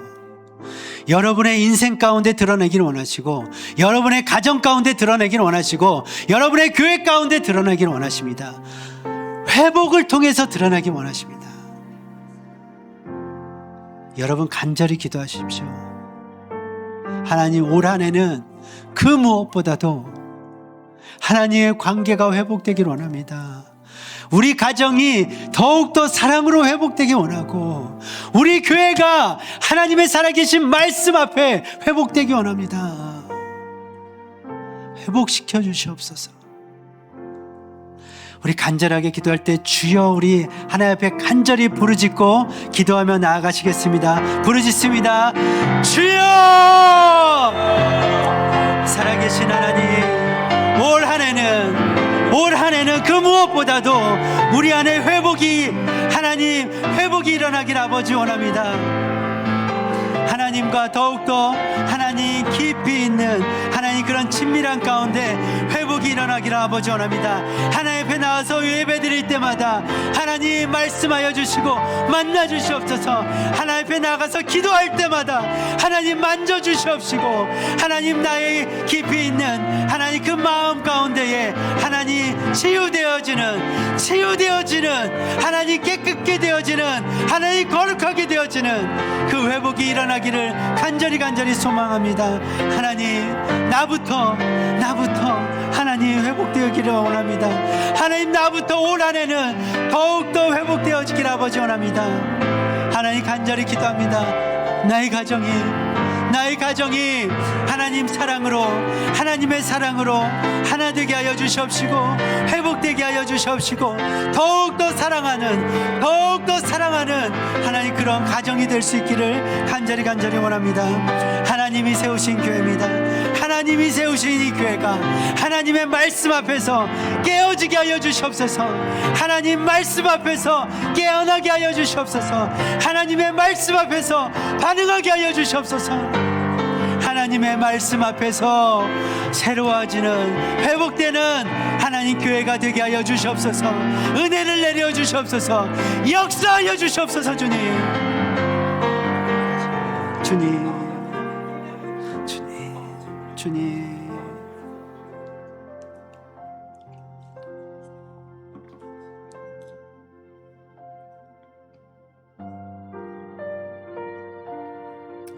Speaker 1: 여러분의 인생 가운데 드러내길 원하시고, 여러분의 가정 가운데 드러내길 원하시고, 여러분의 교회 가운데 드러내길 원하십니다. 회복을 통해서 드러내길 원하십니다. 여러분 간절히 기도하십시오. 하나님 올 한 해는 그 무엇보다도 하나님의 관계가 회복되길 원합니다. 우리 가정이 더욱더 사랑으로 회복되길 원하고, 우리 교회가 하나님의 살아계신 말씀 앞에 회복되길 원합니다. 회복시켜 주시옵소서. 우리 간절하게 기도할 때 주여, 우리 하나님 앞에 간절히 부르짖고 기도하며 나아가시겠습니다. 부르짖습니다. 주여! 살아계신 하나님, 올 한 해는 그 무엇보다도 우리 안에 회복이 일어나길 아버지 원합니다. 하나님과 더욱더 하나님 깊이 있는 하나님 그런 친밀한 가운데 회복이 일어나기를 아버지 원합니다. 하나님 앞에 나와서 예배 드릴 때마다 하나님 말씀하여 주시고 만나 주시옵소서. 하나님 앞에 나가서 기도할 때마다 하나님 만져 주시옵시고, 하나님 나의 깊이 있는 하나님 그 마음 가운데에 하나님 치유되어지는 하나님 깨끗게 되어지는 하나님 거룩하게 되어지는 그 회복이 일어나기를 간절히 소망합니다. 하나님 나부터 하나님 회복되어지기를 원합니다. 하나님 나부터 올 한 해는 더욱더 회복되어지기를 아버지 원합니다. 하나님 간절히 기도합니다. 나의 가정이, 나의 가정이 하나님 사랑으로, 하나님의 사랑으로 하나 되게 하여 주시옵시고 회복되게 하여 주시옵시고 더욱더 사랑하는 하나님 그런 가정이 될 수 있기를 간절히 원합니다. 하나님이 세우신 교회입니다. 하나님이 세우신 이 교회가 하나님의 말씀 앞에서 깨어지게 하여 주시옵소서. 하나님 말씀 앞에서 깨어나게 하여 주시옵소서. 하나님의 말씀 앞에서 반응하게 하여 주시옵소서. 하나님의 말씀 앞에서 새로워지는, 회복되는 하나님 교회가 되게 하여 주시옵소서. 은혜를 내려 주시옵소서. 역사하여 주시옵소서. 주님, 주님, 주님, 주님.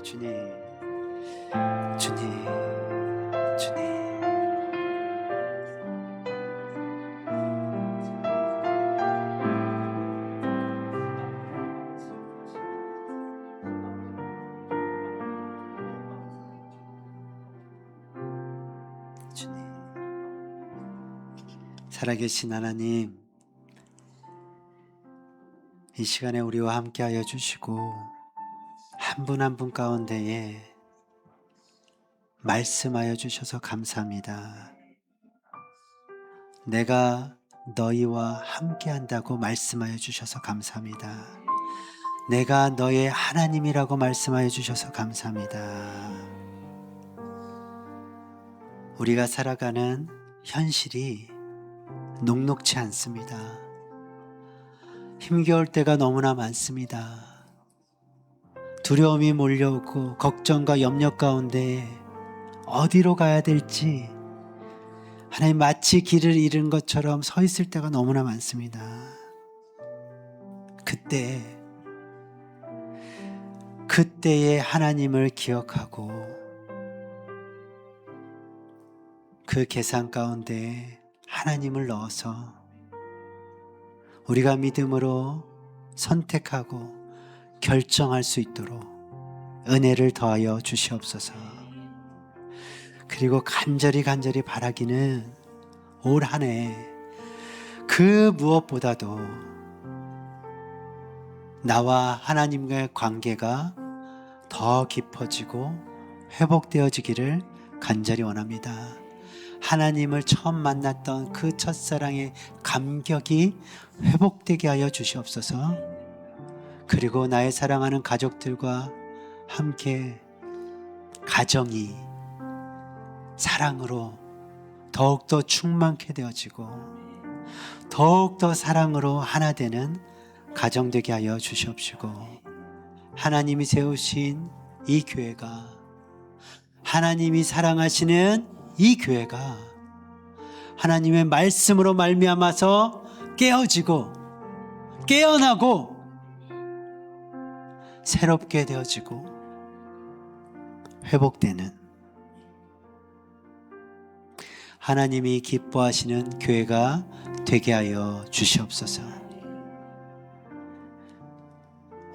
Speaker 1: 주님, 주님, 주님. 주님. 살아계신 하나님, 이 시간에 우리와 함께하여 주시고 한 분 한 분 가운데에 말씀하여 주셔서 감사합니다. 내가 너희와 함께한다고 말씀하여 주셔서 감사합니다. 내가 너의 하나님이라고 말씀하여 주셔서 감사합니다. 우리가 살아가는 현실이 녹록지 않습니다. 힘겨울 때가 너무나 많습니다. 두려움이 몰려오고 걱정과 염려 가운데 어디로 가야 될지 하나님 마치 길을 잃은 것처럼 서 있을 때가 너무나 많습니다. 그때의 하나님을 기억하고 그 계산 가운데 하나님을 넣어서 우리가 믿음으로 선택하고 결정할 수 있도록 은혜를 더하여 주시옵소서. 그리고 간절히 바라기는 올 한 해 그 무엇보다도 나와 하나님과의 관계가 더 깊어지고 회복되어지기를 간절히 원합니다. 하나님을 처음 만났던 그 첫사랑의 감격이 회복되게 하여 주시옵소서. 그리고 나의 사랑하는 가족들과 함께 가정이 사랑으로 더욱더 충만케 되어지고 더욱더 사랑으로 하나 되는 가정 되게 하여 주시옵시고, 하나님이 세우신 이 교회가, 하나님이 사랑하시는 이 교회가 하나님의 말씀으로 말미암아서 깨어지고 깨어나고 새롭게 되어지고 회복되는 하나님이 기뻐하시는 교회가 되게 하여 주시옵소서.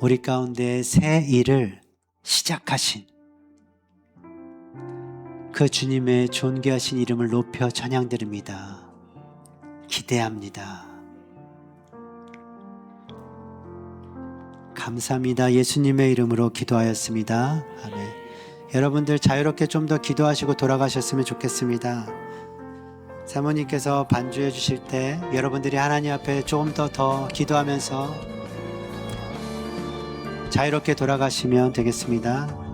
Speaker 1: 우리 가운데 새 일을 시작하신 그 주님의 존귀하신 이름을 높여 찬양드립니다. 기대합니다. 감사합니다. 예수님의 이름으로 기도하였습니다. 아멘. 여러분들 자유롭게 좀 더 기도하시고 돌아가셨으면 좋겠습니다. 사모님께서 반주해 주실 때 여러분들이 하나님 앞에 조금 더 기도하면서 자유롭게 돌아가시면 되겠습니다.